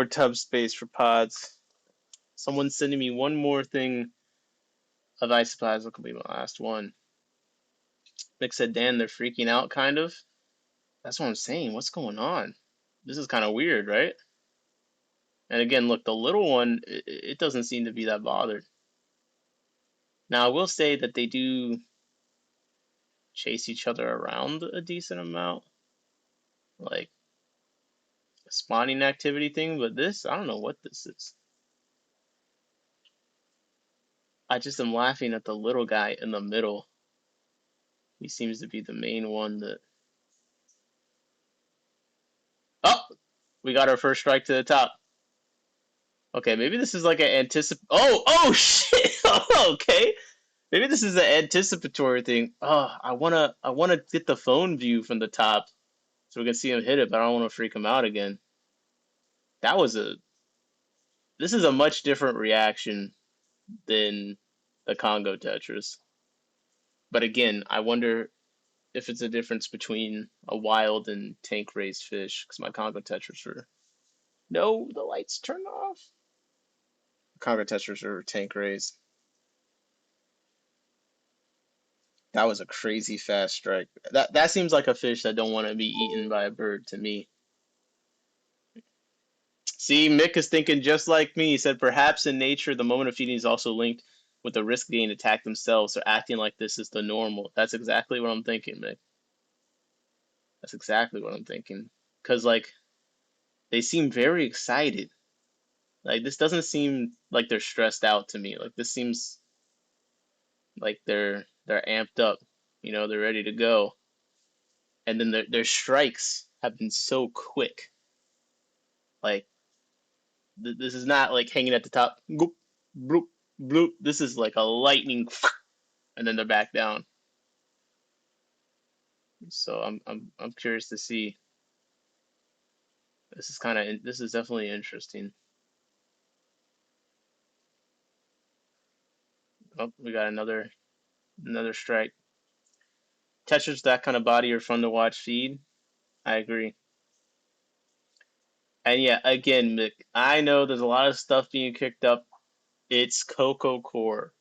tub space for pods. Someone's sending me one more thing of isoplasm. Will be my last one. Nick said, Dan, they're freaking out, kind of. That's what I'm saying. What's going on? This is kind of weird, right? And again, look, the little one, it doesn't seem to be that bothered. Now, I will say that they do chase each other around a decent amount, like a spawning activity thing, but this, I don't know what this is. I just am laughing at the little guy in the middle. He seems to be the main one that. Oh! We got our first strike to the top. Okay, maybe this is like an Oh shit! Okay, maybe this is an anticipatory thing. Oh, I wanna get the phone view from the top so we can see him hit it, but I don't want to freak him out again. That was a. This is a much different reaction than the Congo Tetris. But again, I wonder if it's a difference between a wild and tank raised fish because my Congo Tetris are. No, the lights turned off. Congo Tetris are tank raised. That was a crazy fast strike. That seems like a fish that don't want to be eaten by a bird to me. See, Mick is thinking just like me. He said perhaps in nature the moment of feeding is also linked with the risk being attacked themselves, so acting like this is the normal. That's exactly what I'm thinking, Mick. That's exactly what I'm thinking. Cause like they seem very excited. Like this doesn't seem like they're stressed out to me. Like this seems like they're amped up. You know, they're ready to go. And then their strikes have been so quick. Like this is not like hanging at the top. Goop, bloop, bloop. This is like a lightning, and then they're back down. So I'm curious to see. This is definitely interesting. Oh, we got another strike. Tetras that kind of body are fun to watch feed. I agree. And yeah, again, Mick, I know there's a lot of stuff being kicked up. It's Coco Core.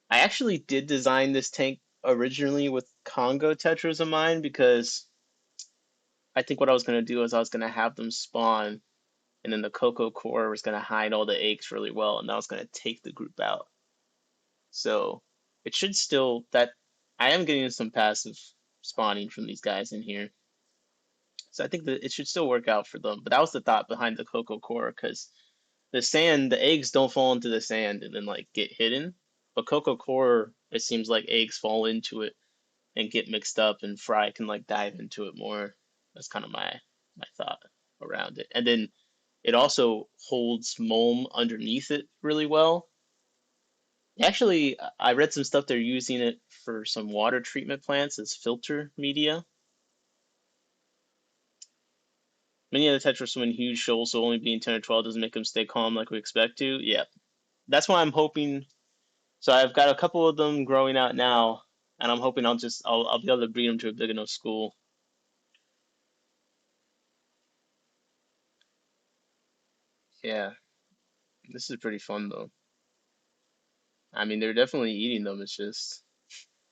I actually did design this tank originally with Congo Tetras in mind because I think what I was going to do is I was going to have them spawn, and then the Coco Core was going to hide all the eggs really well, and that was going to take the group out. So it should still that I am getting some passive spawning from these guys in here. So I think that it should still work out for them. But that was the thought behind the Coco Core, because the sand, the eggs don't fall into the sand and then like get hidden. But Coco Core, it seems like eggs fall into it and get mixed up, and Fry can like dive into it more. That's kind of my thought around it. And then it also holds Mulm underneath it really well. Actually, I read some stuff they're using it for some water treatment plants as filter media. Many of the tetras swim in huge shoals, so only being 10 or 12 doesn't make them stay calm like we expect to. Yeah, that's why I'm hoping. So I've got a couple of them growing out now, and I'm hoping I'll be able to breed them to a big enough school. Yeah, this is pretty fun though. I mean, they're definitely eating them. It's just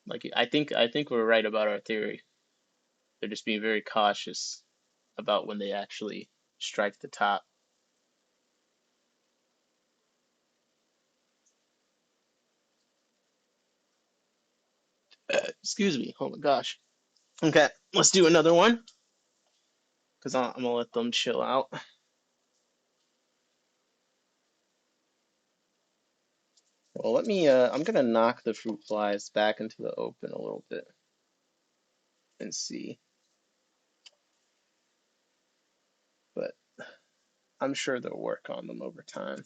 like I think we're right about our theory. They're just being very cautious about when they actually strike the top. Excuse me. Oh my gosh. Okay, let's do another one because I'm gonna let them chill out. Well, let me. I'm gonna knock the fruit flies back into the open a little bit and see, but I'm sure they'll work on them over time.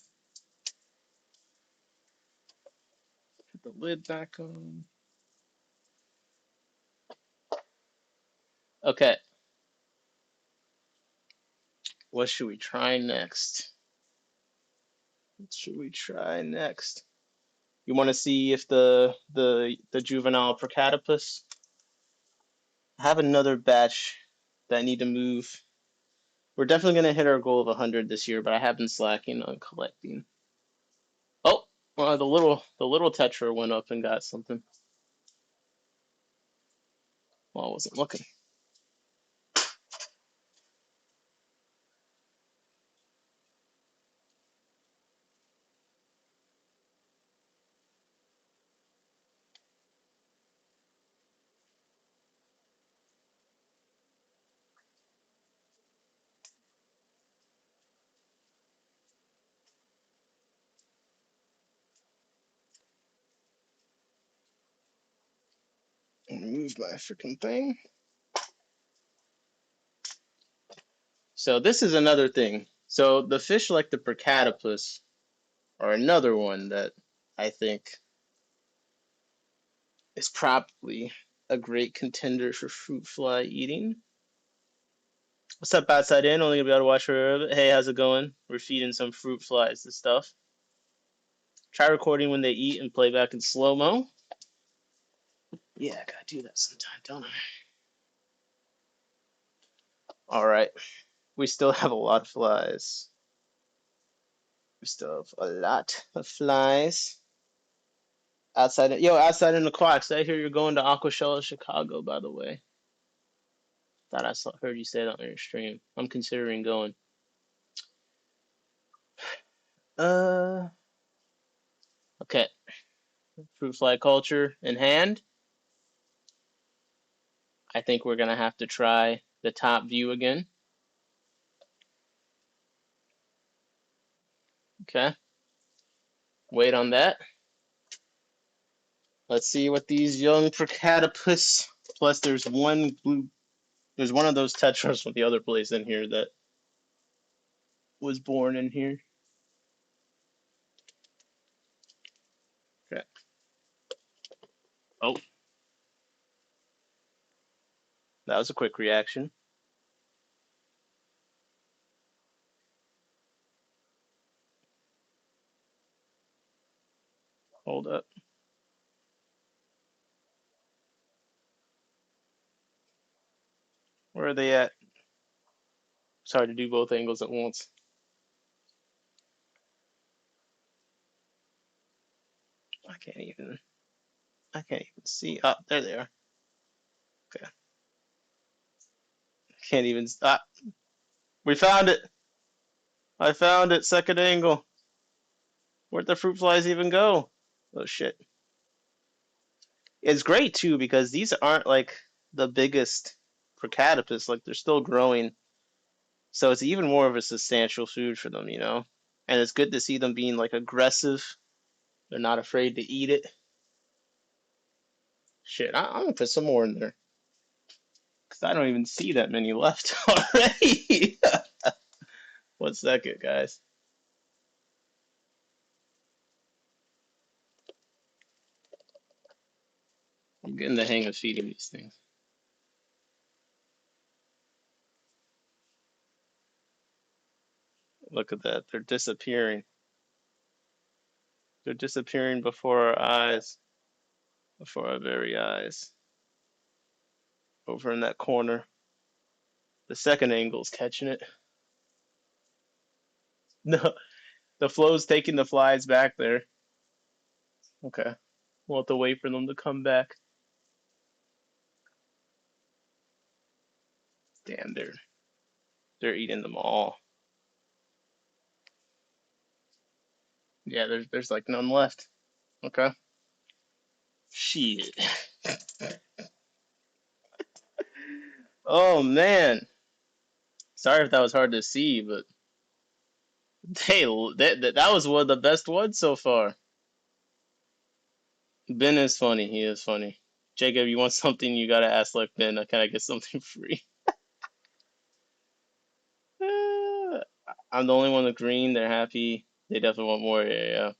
Put the lid back on. Okay, what should we try next? What should we try next? You want to see if the juvenile Procatopus. I have another batch that I need to move. We're definitely gonna hit our goal of 100 this year, but I have been slacking on collecting. Oh, the little tetra went up and got something. Well, I wasn't looking. Move my freaking thing. So this is another thing. So the fish like the Procatopus are another one that I think is probably a great contender for fruit fly eating. What's up, outside in? Only gonna be able to watch for a bit. Hey, how's it going? We're feeding some fruit flies and stuff. Try recording when they eat and play back in slow mo. Yeah, I gotta do that sometime, don't I? All right, we still have a lot of flies. We still have a lot of flies. Outside in the quacks. I hear you're going to Aquashella, Chicago, by the way. Thought heard you say that on your stream. I'm considering going. Uh, okay. Fruit fly culture in hand. I think we're gonna have to try the top view again. Okay. Wait on that. Let's see what these young Procatopus. Plus, there's one blue. There's one of those tetras from the other place in here that was born in here. Okay. Oh, that was a quick reaction. Hold up. Where are they at? It's hard to do both angles at once. I can't even. I can't even see. Oh, there they are. Okay. Can't even. Ah, we found it. I found it. Second angle. Where'd the fruit flies even go? Oh shit. It's great too because these aren't like the biggest Procatopus. Like they're still growing, so it's even more of a substantial food for them, you know. And it's good to see them being like aggressive. They're not afraid to eat it. Shit, I'm gonna put some more in there because I don't even see that many left already. 1 second, guys. I'm getting the hang of feeding these things. Look at that. They're disappearing. They're disappearing before our eyes. Before our very eyes. Over in that corner. The second angle's catching it. No, the flow's taking the flies back there. Okay. We'll have to wait for them to come back. Damn, they're eating them all. Yeah, there's like none left. Okay. Shit. Oh man. Sorry if that was hard to see, but hey, that was one of the best ones so far. Ben is funny. He is funny. Jacob, you want something? You gotta ask like Ben. Can I get something free? I'm the only one with green. They're happy. They definitely want more. Yeah, yeah.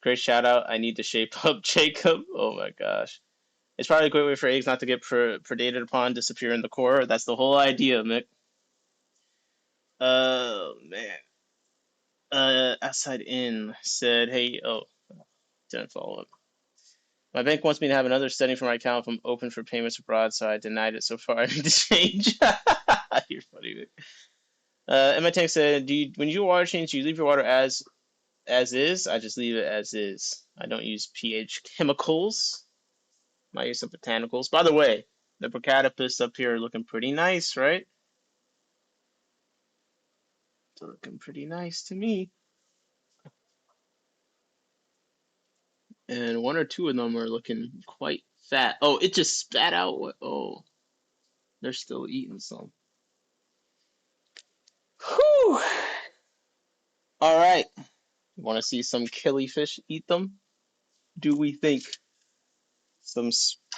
Great shout out. I need to shape up Jacob. Oh my gosh. It's probably a great way for eggs not to get predated upon, disappear in the core. That's the whole idea, Mick. Oh man. Outside in said, hey, oh, didn't follow up. My bank wants me to have another setting for my account if I'm open for payments abroad, so I denied it so far. I need to change. You're funny, Mick. Emma Tank said, when you do water change, do you leave your water as is? I just leave it as is. I don't use pH chemicals. I use some botanicals. By the way, the Procatopus up here are looking pretty nice, right? They're looking pretty nice to me. And one or two of them are looking quite fat. Oh, it just spat out. Oh, they're still eating some. Whew. All right. Want to see some killifish eat them? Do we think some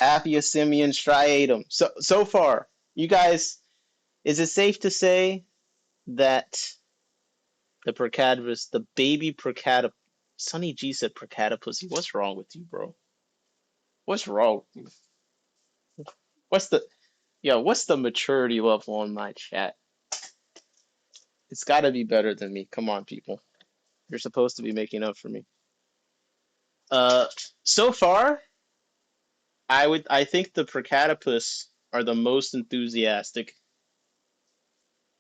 Aphiosemion striatum? So far, you guys, is it safe to say that the Procatopus, the baby Procatopus, Sonny G said Procatopussy. What's wrong with you, bro? What's wrong with you? What's the what's the maturity level on my chat? It's got to be better than me. Come on, people. You're supposed to be making up for me. Uh, so far, I think the Procatopus are the most enthusiastic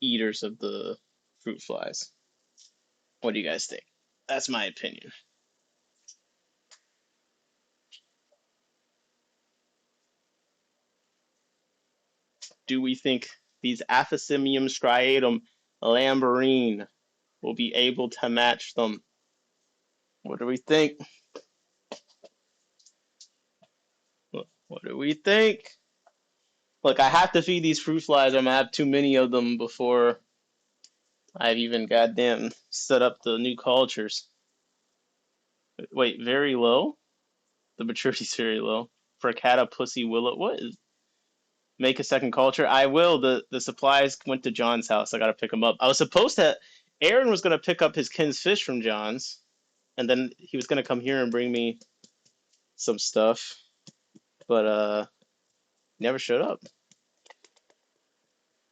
eaters of the fruit flies. What do you guys think? That's my opinion. Do we think these Aphysemium striatum lamborine will be able to match them? What do we think? What do we think? Look, I have to feed these fruit flies. I'm gonna have too many of them before I've even goddamn set up the new cultures. Wait, very low? The maturity's very low. For a cat, a pussy willow. What is? Make a second culture? I will. The supplies went to John's house. I gotta pick them up. I was supposed to. Aaron was gonna pick up his kin's fish from John's, and then he was gonna come here and bring me some stuff, but never showed up.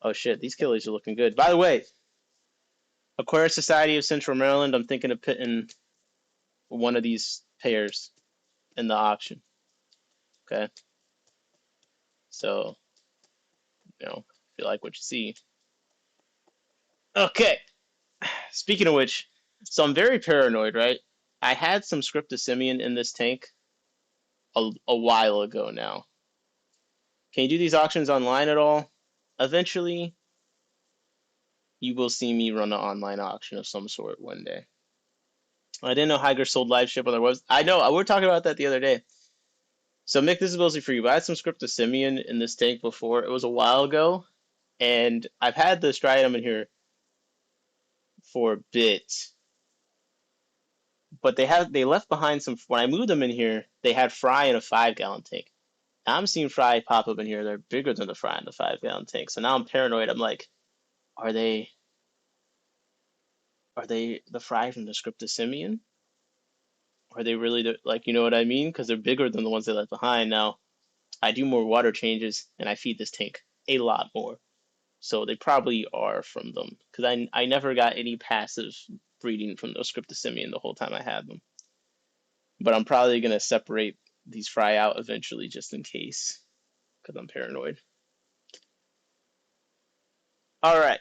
Oh shit, these killies are looking good. By the way, Aquarium Society of Central Maryland, I'm thinking of putting one of these pairs in the auction. Okay. So, if you like what you see. Okay. Speaking of which, so I'm very paranoid, right? I had some Scriptosimian in this tank a while ago now. Can you do these auctions online at all? Eventually, you will see me run an online auction of some sort one day. I didn't know Hygger sold live ship on their website. I know, we were talking about that the other day. So, Mick, this is mostly for you, but I had some Scriptosimian in this tank before. It was a while ago, and I've had the striatum in here for a bit. But they left behind some, when I moved them in here, they had fry in a 5-gallon tank. Now I'm seeing fry pop up in here. They're bigger than the fry in the 5-gallon tank. So now I'm paranoid. I'm like, are they the fry from the Scriptosimian? Are they really like, you know what I mean? Because they're bigger than the ones they left behind. Now, I do more water changes and I feed this tank a lot more. So they probably are from them. Because I never got any passive breeding from those Cryptosimian the whole time I had them. But I'm probably going to separate these fry out eventually just in case. Because I'm paranoid. Alright.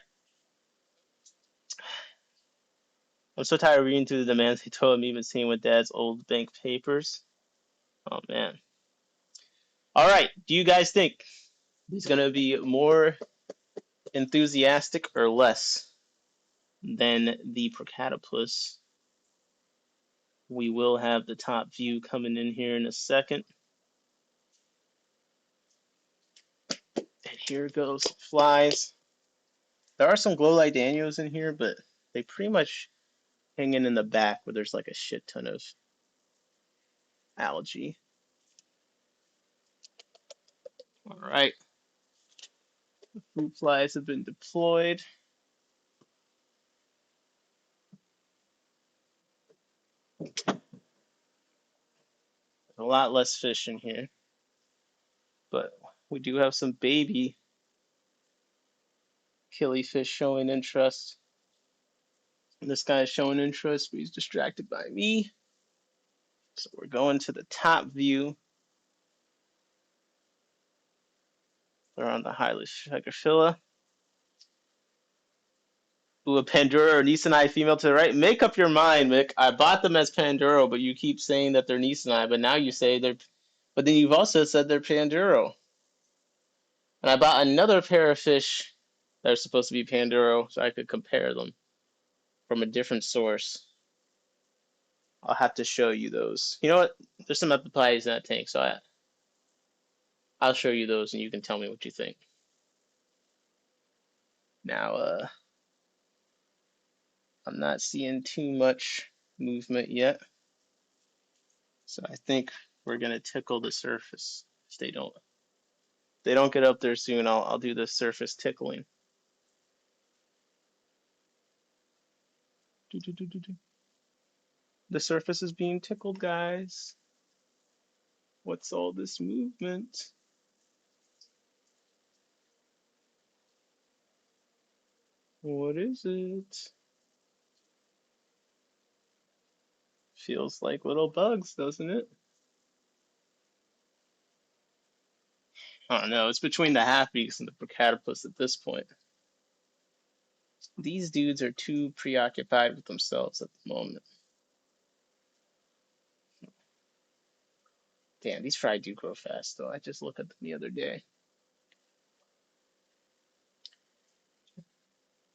I'm so tired of reading through the demands he told me even seeing with Dad's old bank papers. Oh, man. Alright. Do you guys think he's going to be more enthusiastic or less than the Procatopus? We will have the top view coming in here in a second. And here goes flies. There are some glow light Daniels in here, but they pretty much hanging in the back where there's like a shit ton of algae. All right. The fruit flies have been deployed. There's a lot less fish in here, but we do have some baby killifish showing interest. And this guy is showing interest, but he's distracted by me. So we're going to the top view. They're on the Hygger. Ooh, a Panduro or Nisanai female to the right. Make up your mind, Mick. I bought them as Panduro, but you keep saying that they're Nisanai, but now you say they're... But then you've also said they're Panduro. And I bought another pair of fish that are supposed to be Panduro so I could compare them from a different source. I'll have to show you those. You know what? There's some epiphytes in that tank, so I'll show you those and you can tell me what you think. Now, I'm not seeing too much movement yet. So I think we're gonna tickle the surface. If they don't get up there soon, I'll do the surface tickling. The surface is being tickled, guys. What's all this movement? What is it? Feels like little bugs, doesn't it? I don't know. It's between the half-beaks and the Procatopus at this point. These dudes are too preoccupied with themselves at the moment. Damn, these fry do grow fast, though. I just looked at them the other day.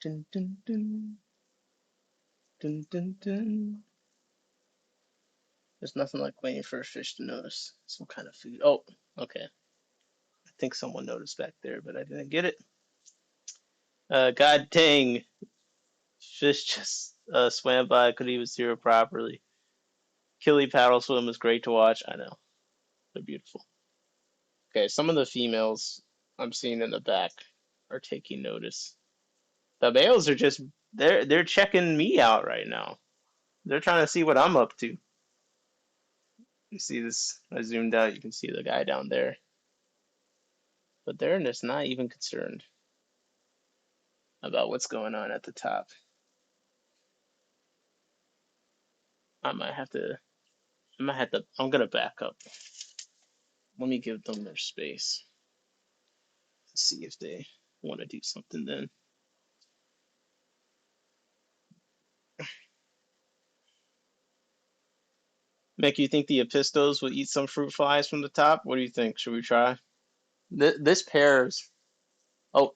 Dun, dun, dun. Dun, dun, dun. There's nothing like waiting for a fish to notice some kind of food. Oh, okay. I think someone noticed back there, but I didn't get it. God dang. Fish just swam by. I couldn't even see her properly. Killie paddle swim is great to watch. I know. They're beautiful. Okay, some of the females I'm seeing in the back are taking notice. The males are just they're checking me out right now. They're trying to see what I'm up to. You see this? I zoomed out. You can see the guy down there. But they're just not even concerned about what's going on at the top. I might have to. I'm gonna back up. Let me give them their space. Let's see if they want to do something then. Mick, you think the Epistos will eat some fruit flies from the top? What do you think? Should we try? This pairs. Oh,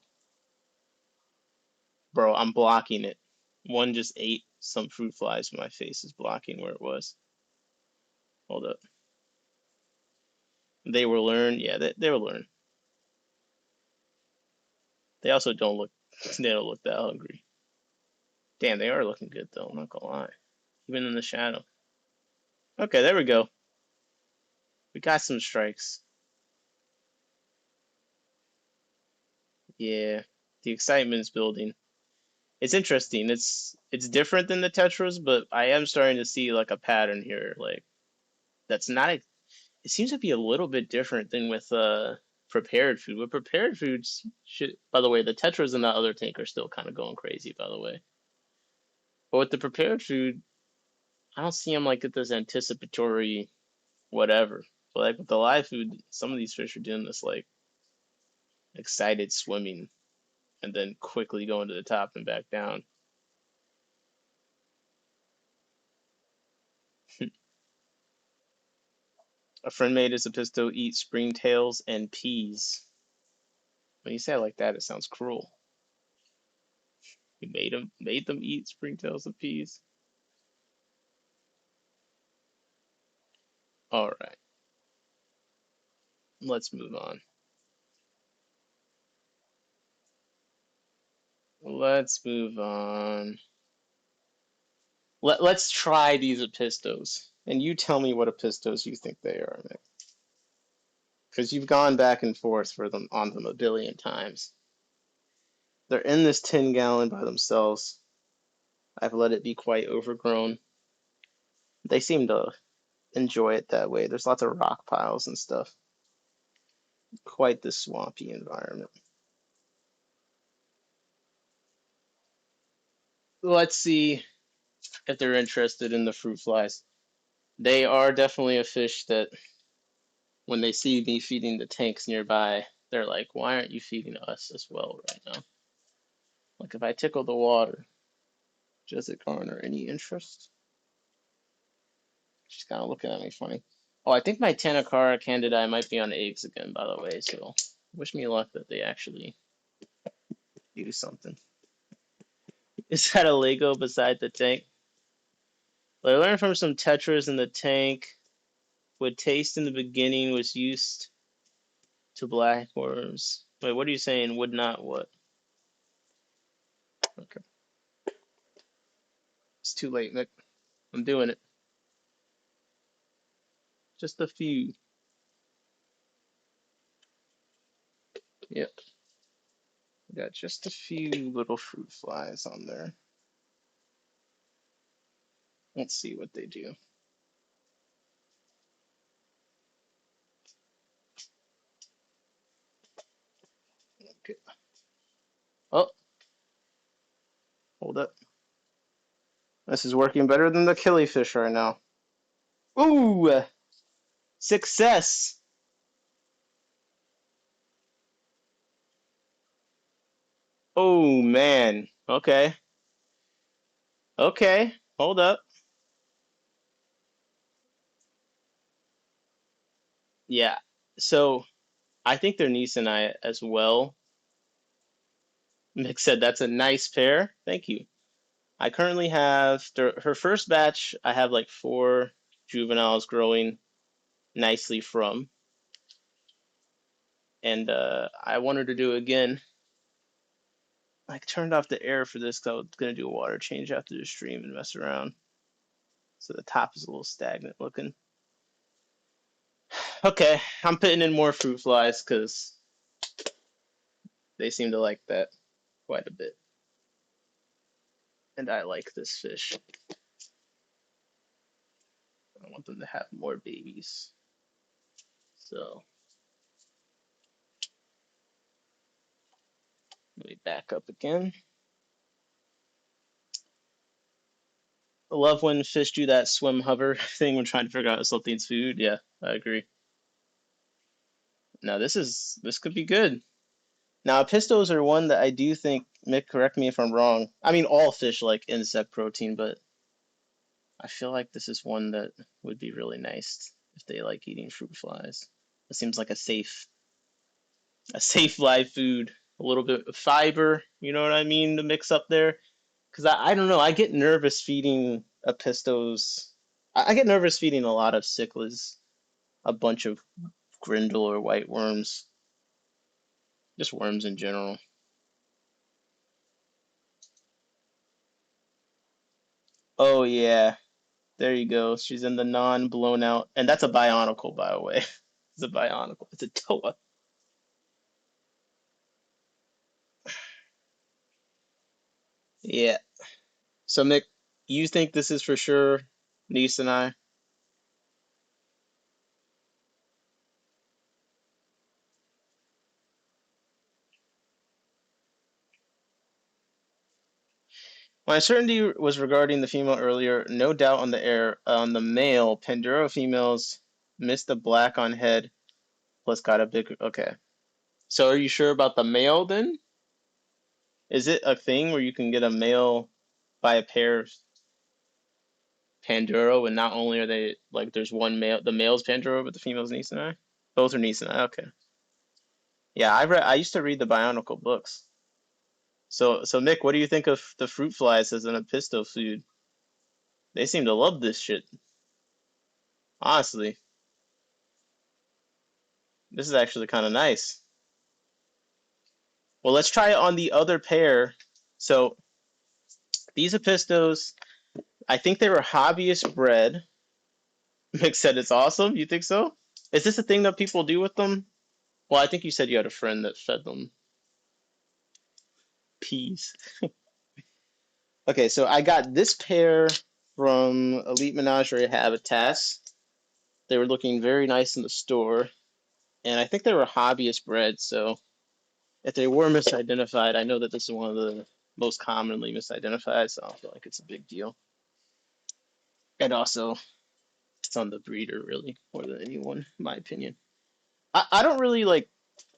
bro, I'm blocking it. One just ate some fruit flies. My face is blocking where it was. Hold up. They will learn. Yeah, they will learn. They also don't look. They don't look that hungry. Damn, they are looking good though. I'm not gonna lie. Even in the shadow. Okay, there we go. We got some strikes. Yeah, the excitement's building. It's interesting. It's different than the Tetras, but I am starting to see like a pattern here. Like that's not. It seems to be a little bit different than with prepared food. With prepared foods, should by the way, the tetras in that other tank are still kind of going crazy. By the way, but with the prepared food, I don't see them like at this anticipatory whatever. But like with the live food, some of these fish are doing this like excited swimming and then quickly going to the top and back down. A friend made his Episto eat springtails and peas. When you say it like that, it sounds cruel. He made them eat springtails and peas. All right, let's move on. Let's move on. Let's try these Epistos, and you tell me what Epistos you think they are, Nick. Because you've gone back and forth for them on them a billion times. They're in this 10 gallon by themselves. I've let it be quite overgrown. They seem to enjoy it that way. There's lots of rock piles and stuff. Quite the swampy environment. Let's see if they're interested in the fruit flies. They are definitely a fish that when they see me feeding the tanks nearby, they're like, why aren't you feeding us as well right now? Like if I tickle the water, does it garner any interest? She's kind of looking at me funny. Oh, I think my Tanacara candida might be on eggs again, by the way, so wish me luck that they actually do something. Is that a Lego beside the tank? What I learned from some tetras in the tank. Would taste in the beginning was used to black worms. Wait, what are you saying? Would not what? Okay. It's too late, Nick. I'm doing it. Just a few. Yep. Got just a few little fruit flies on there. Let's see what they do. Okay. Oh, hold up. This is working better than the killifish right now. Ooh! Success! Oh, man. Okay. Okay. Hold up. Yeah. So, I think they're niece and I as well. Nick said that's a nice pair. Thank you. I currently have her first batch. I have like 4 juveniles growing nicely from, and I want her to do it again. I turned off the air for this because I was gonna do a water change after the stream and mess around. So the top is a little stagnant looking. Okay, I'm putting in more fruit flies because they seem to like that quite a bit, and I like this fish. I want them to have more babies. So let me back up again. I love when fish do that swim hover thing when trying to figure out if something's food. Yeah, I agree. Now this could be good. Now pistos are one that I do think, Mick, correct me if I'm wrong. I mean all fish like insect protein, but I feel like this is one that would be really nice if they like eating fruit flies. It seems like a safe live food. A little bit of fiber, you know what I mean, to mix up there. Because I don't know, I get nervous feeding a pistos. I get nervous feeding a lot of cichlids, a bunch of grindle or white worms, just worms in general. Oh yeah, there you go. She's in the non-blown out, and that's a bionicle, by the way. It's a bionicle. It's a Toa. Yeah. So Mick, you think this is for sure niece and I? My uncertainty was regarding the female earlier. No doubt on the air. On the male, Panduro females missed the black on head, plus got a big. Okay. So are you sure about the male then? Is it a thing where you can get a male by a pair of Panduro, and not only are they like there's one male, the male's Panduro, but the female's Nisanai? Both are Nisanai. Okay. Yeah, I used to read the Bionicle books. So Nick, what do you think of the fruit flies as an apisto food? They seem to love this shit. Honestly, this is actually kind of nice. Well, let's try it on the other pair. So these apistos, I think they were hobbyist bred. Mick said it's awesome. You think so? Is this a thing that people do with them? Well, I think you said you had a friend that fed them peas. Okay, so I got this pair from Elite Menagerie Habitats. They were looking very nice in the store, and I think they were hobbyist bred, so if they were misidentified, I know that this is one of the most commonly misidentified, so I don't feel like it's a big deal. And also, it's on the breeder, really, more than anyone, in my opinion. I don't really like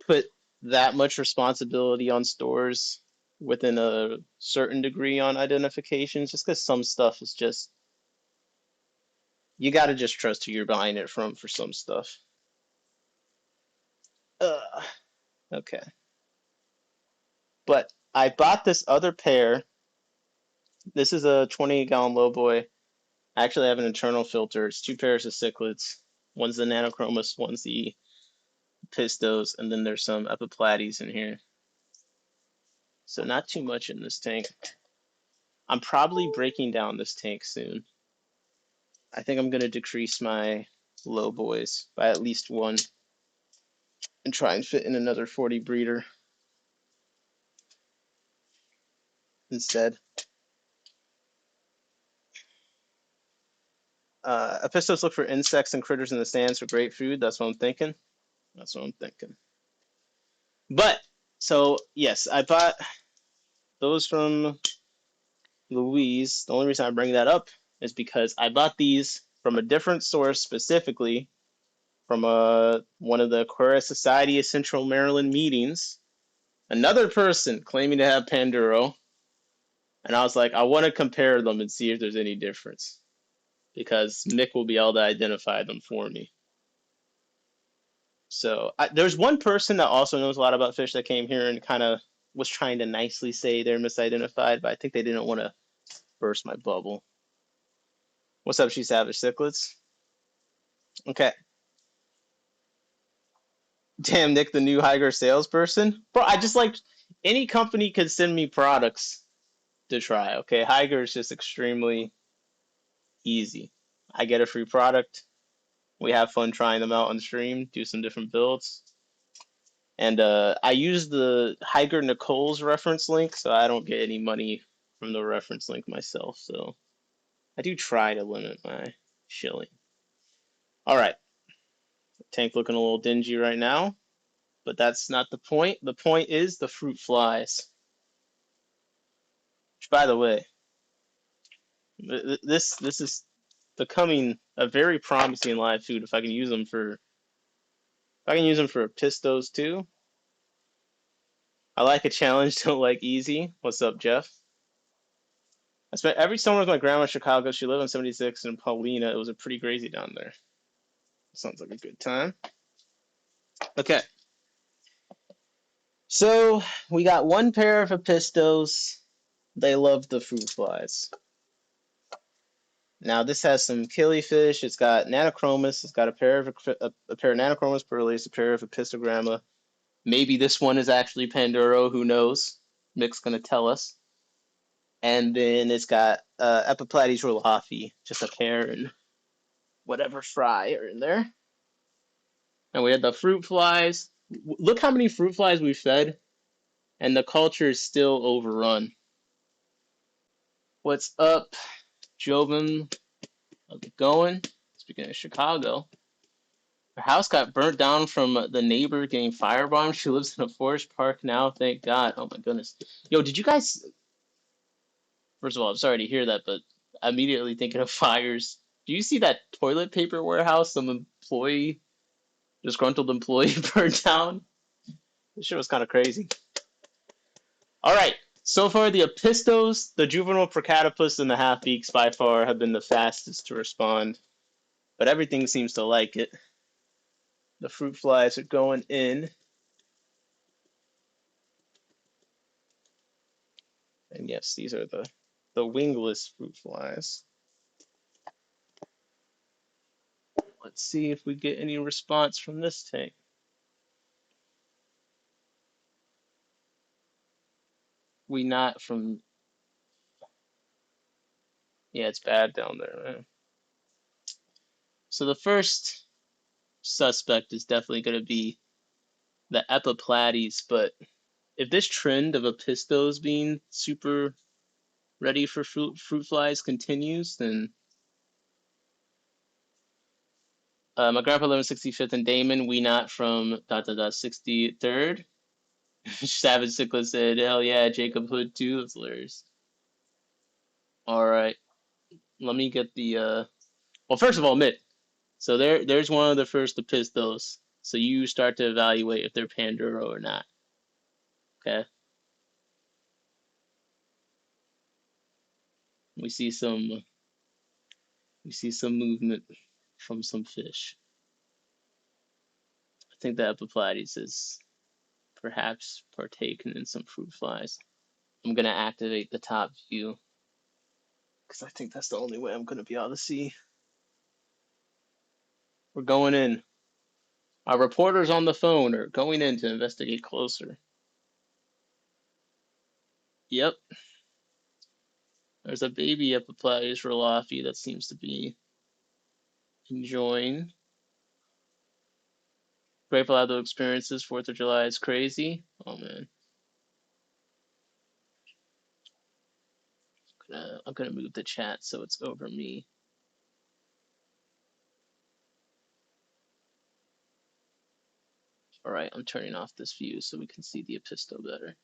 put that much responsibility on stores within a certain degree on identifications, just because some stuff is just you got to just trust who you're buying it from for some stuff. Okay, but I bought this other pair. This is a 20-gallon lowboy. I actually have an internal filter. It's two pairs of cichlids. One's the Nanochromis, one's the Pistos, and then there's some Epiplates in here. So not too much in this tank. I'm probably breaking down this tank soon. I think I'm going to decrease my low boys by at least one and try and fit in another 40 breeder instead. Apistos look for insects and critters in the stands for great food. That's what I'm thinking. That's what I'm thinking. But, so, yes, I bought those from Louise. The only reason I bring that up is because I bought these from a different source, specifically from one of the Aquarium Society of Central Maryland meetings. Another person claiming to have Panduro. And I was like, I want to compare them and see if there's any difference. Because Mick will be able to identify them for me. So there's one person that also knows a lot about fish that came here and kind of was trying to nicely say they're misidentified, but I think they didn't want to burst my bubble. What's up, She Savage Cichlids? Okay. Damn, Nick, the new Hygger salesperson? Bro, I just like any company could send me products to try, okay? Hygger is just extremely easy. I get a free product. We have fun trying them out on stream, do some different builds. And I use the Hygger Nicole's reference link, so I don't get any money from the reference link myself. So I do try to limit my shilling. All right. Tank looking a little dingy right now, but that's not the point. The point is the fruit flies. Which, by the way, this is becoming a very promising live food if I can use them for pistos too. I like a challenge, don't like easy. What's up, Jeff? I spent every summer with my grandma in Chicago. She lived on 76 in Paulina. It was a pretty crazy down there. Sounds like a good time. Okay. So we got one pair of Apistos. They love the fruit flies. Now this has some killifish. It's got Nanochromis. It's got a pair of Nanochromis pearlius, a pair of Epistogramma. Maybe this one is actually Panduro. Who knows? Mick's gonna tell us. And then it's got Epiplates rolofi, just a pair and whatever fry are in there. And we had the fruit flies. Look how many fruit flies we fed, and the culture is still overrun. What's up, Joven? How's it going? Speaking of Chicago, her house got burnt down from the neighbor getting firebombed. She lives in a forest park now, thank God. Oh my goodness. Yo, did you guys... First of all, I'm sorry to hear that, but I'm immediately thinking of fires. Do you see that toilet paper warehouse some employee, disgruntled employee burned down? This shit was kind of crazy. All right. So far, the Apistos, the juvenile Procatopus, and the half-beaks by far have been the fastest to respond. But everything seems to like it. The fruit flies are going in. And yes, these are the wingless fruit flies. Let's see if we get any response from this tank. We not from... Yeah, it's bad down there, man. So the first suspect is definitely going to be the Epiplates, but if this trend of Apistos being super ready for fruit flies continues, then my grandpa lived 65th and Damon, we not from 63rd. Savage Cichlid said, hell yeah, Jacob Hood too. That's hilarious. All right, let me get the well, first of all, Mitt. So there's one of the first Apistos. So you start to evaluate if they're Panduro or not. Okay. We see some movement from some fish. I think the Epiplates is perhaps partaken in some fruit flies. I'm gonna activate the top view because I think that's the only way I'm gonna be able to see. We're going in. Our reporters on the phone are going in to investigate closer. Yep. There's a baby Epiplates rolofi that seems to be enjoying. Grateful Outdoor Experiences, 4th of July is crazy. Oh man. I'm gonna move the chat so it's over me. Alright, I'm turning off this view so we can see the Episto better.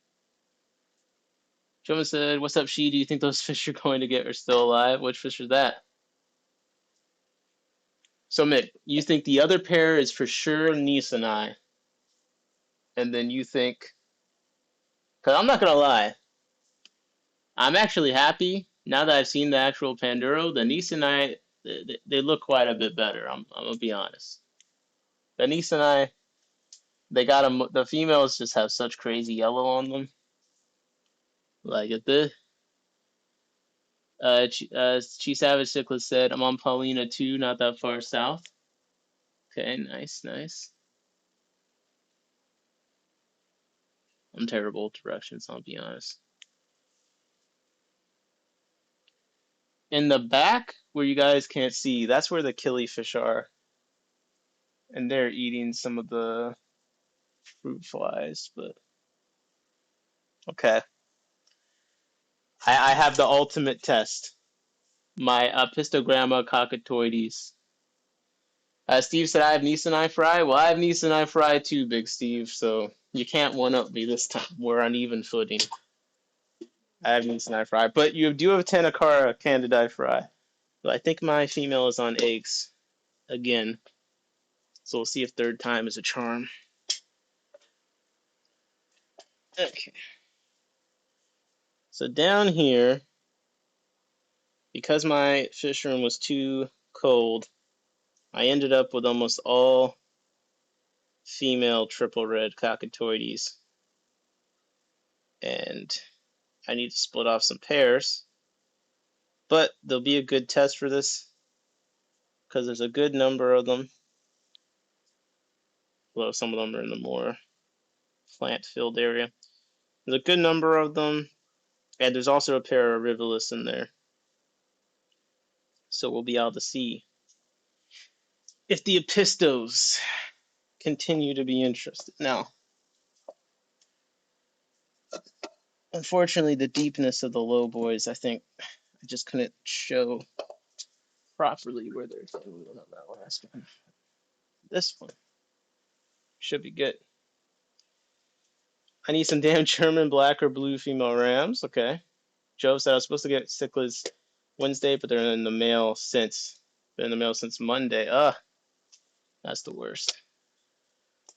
Joman said, what's up, She? Do you think those fish you're going to get are still alive? Which fish is that? So, Mick, you think the other pair is for sure Nisani, and then you think... Because I'm not going to lie, I'm actually happy, now that I've seen the actual Panduro, the Nisani, they look quite a bit better, I'm going to be honest. The Nisani, they got them, the females just have such crazy yellow on them. Like, if the... Chi Savage Cichlid said, I'm on Paulina too, not that far south. Okay, nice, nice. I'm terrible at directions, I'll be honest. In the back, where you guys can't see, that's where the killifish are. And they're eating some of the fruit flies, but... Okay. I have the ultimate test. My Pistogramma cockatoides. Steve said I have Nisani fry. Well, I have Nisani fry too, Big Steve, so you can't one-up me this time. We're on even footing. I have Nisani fry. But you do have a Tanakara Candida fry. But I think my female is on eggs again. So we'll see if third time is a charm. Okay. So down here, because my fish room was too cold, I ended up with almost all female triple red cockatoides. And I need to split off some pairs. But there'll be a good test for this because there's a good number of them. Although some of them are in the more plant-filled area. There's a good number of them. And there's also a pair of Rivulus in there. So we'll be able to see if the Apistos continue to be interested. Now, unfortunately, the deepness of the low boys, I think I just couldn't show properly where they're going on that last one. This one should be good. I need some damn German black or blue female rams. Okay. Joe said I was supposed to get cichlids Wednesday, but they're in the mail since. Been in the mail since Monday. Ugh, that's the worst.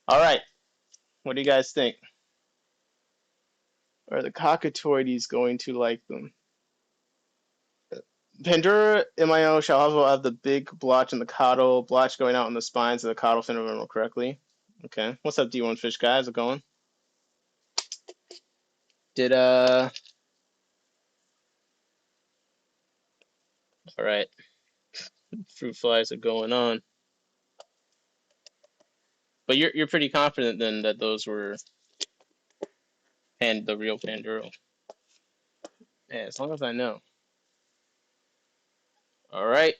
All right, what do you guys think? Are the cockatoides going to like them? Pandura MIO shall also have the big blotch in the caudal, blotch going out on the spines of the caudal fin, if I remember correctly. Okay. What's up, D1 Fish guy? How's it going? Did all right. Fruit flies are going on. But you're pretty confident then that those were the real Panduro. Yeah, as long as I know. All right.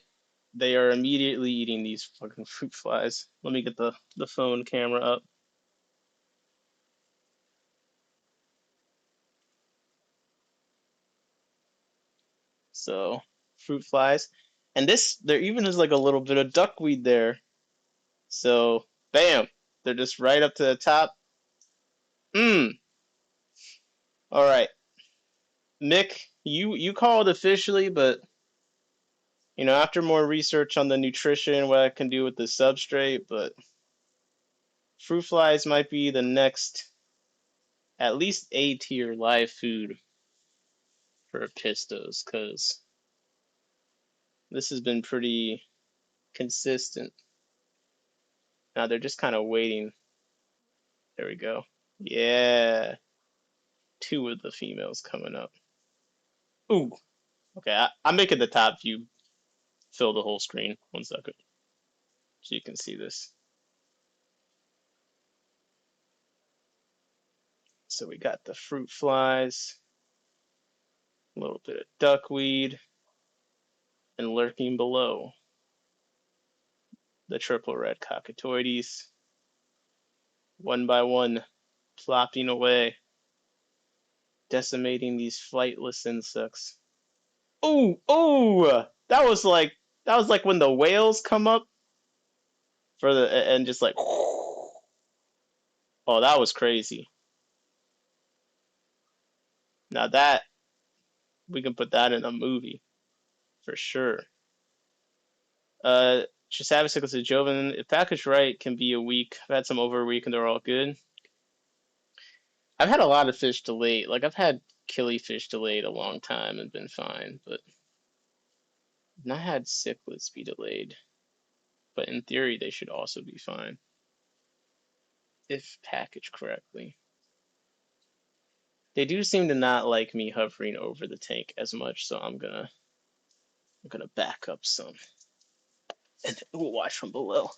They are immediately eating these fucking fruit flies. Let me get the phone camera up. So, fruit flies. And this, there even is like a little bit of duckweed there. So, bam. They're just right up to the top. Mmm. All right. Mick, you call it officially, but after more research on the nutrition, what I can do with the substrate, but fruit flies might be the next at least A tier live food for pistos, because this has been pretty consistent. Now they're just kind of waiting. There we go. Yeah. Two of the females coming up. Ooh. Okay, I'm making the top view fill the whole screen. 1 second. So you can see this. So we got the fruit flies, a little bit of duckweed, and lurking below, the triple red cockatoides, one by one, plopping away, decimating these flightless insects. Ooh, ooh! That was like when the whales come up for the and just like, oh, that was crazy. Now that we can put that in a movie for sure. Chisavicicus and Joven, if packaged right, can be a week. I've had some over a week and they're all good. I've had a lot of fish delayed. Like I've had killifish delayed a long time and been fine, but I've not had cichlids be delayed. But in theory, they should also be fine if packaged correctly. They do seem to not like me hovering over the tank as much, so I'm gonna back up some and we'll watch from below.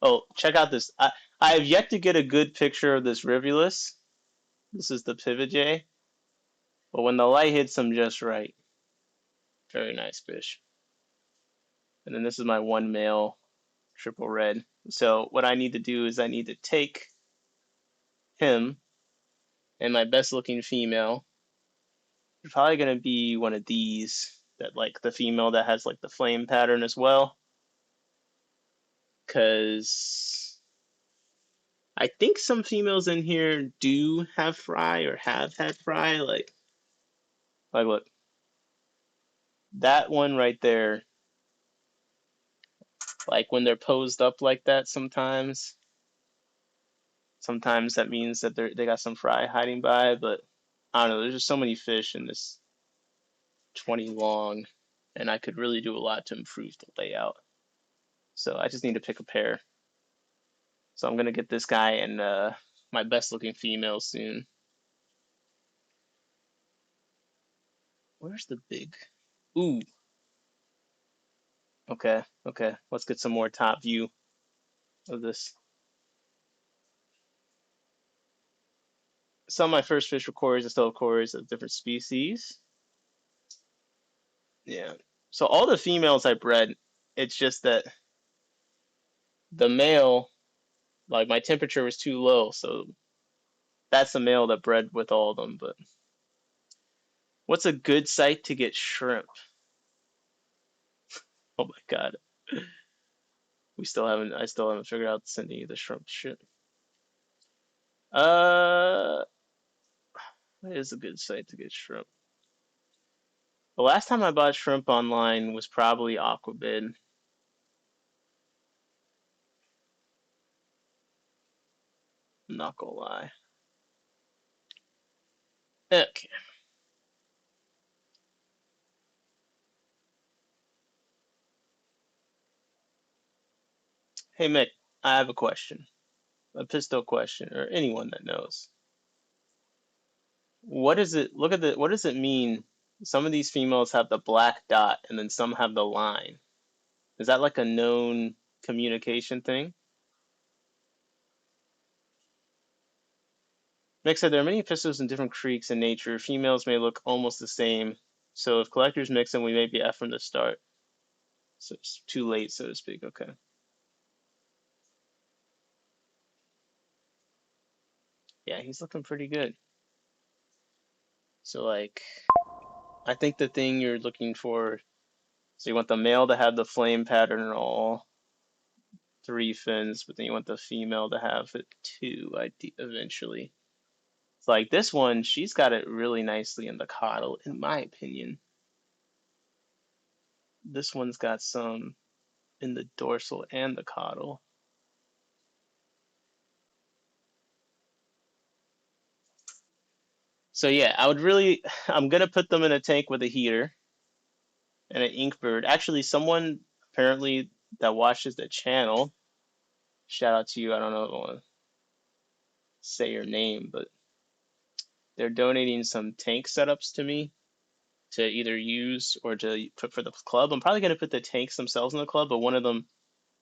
Oh, check out this. I have yet to get a good picture of this rivulus. This is the pivot J. But when the light hits them just right, very nice fish. And then this is my one male triple red. So what I need to do is I need to take him and my best looking female. They're probably gonna be one of these that like the female that has like the flame pattern as well. Cause I think some females in here do have fry or have had fry. Like look, that one right there. Like when they're posed up like that, sometimes that means that they got some fry hiding by. But I don't know. There's just so many fish in this 20 long, and I could really do a lot to improve the layout. So I just need to pick a pair. So I'm gonna get this guy and my best looking female soon. Where's the big? Ooh. Okay. Okay. Let's get some more top view of this. Some of my first fish were cories. I still have cories of different species. Yeah. So all the females I bred, it's just that the male, like my temperature was too low, so that's the male that bred with all of them. But what's a good site to get shrimp? Oh my god. I still haven't figured out sending you the shrimp shit. Uh, what is a good site to get shrimp? The last time I bought shrimp online was probably Aquabid. I'm not gonna lie. Okay. Hey Mick, I have a question. A pistol question, or anyone that knows. What is it? Look at the. What does it mean? Some of these females have the black dot, and then some have the line. Is that like a known communication thing? Mick said there are many pistols in different creeks in nature. Females may look almost the same. So if collectors mix them, we may be F from the start. So it's too late, so to speak. Okay. Yeah, he's looking pretty good. So like, I think the thing you're looking for. So you want the male to have the flame pattern and all three fins, but then you want the female to have it too, eventually. It's like this one, she's got it really nicely in the caudal, in my opinion. This one's got some in the dorsal and the caudal. So yeah, I'm gonna put them in a tank with a heater and an ink bird. Actually, someone apparently that watches the channel, shout out to you. I don't know if I want to say your name, but they're donating some tank setups to me to either use or to put for the club. I'm probably gonna put the tanks themselves in the club, but one of them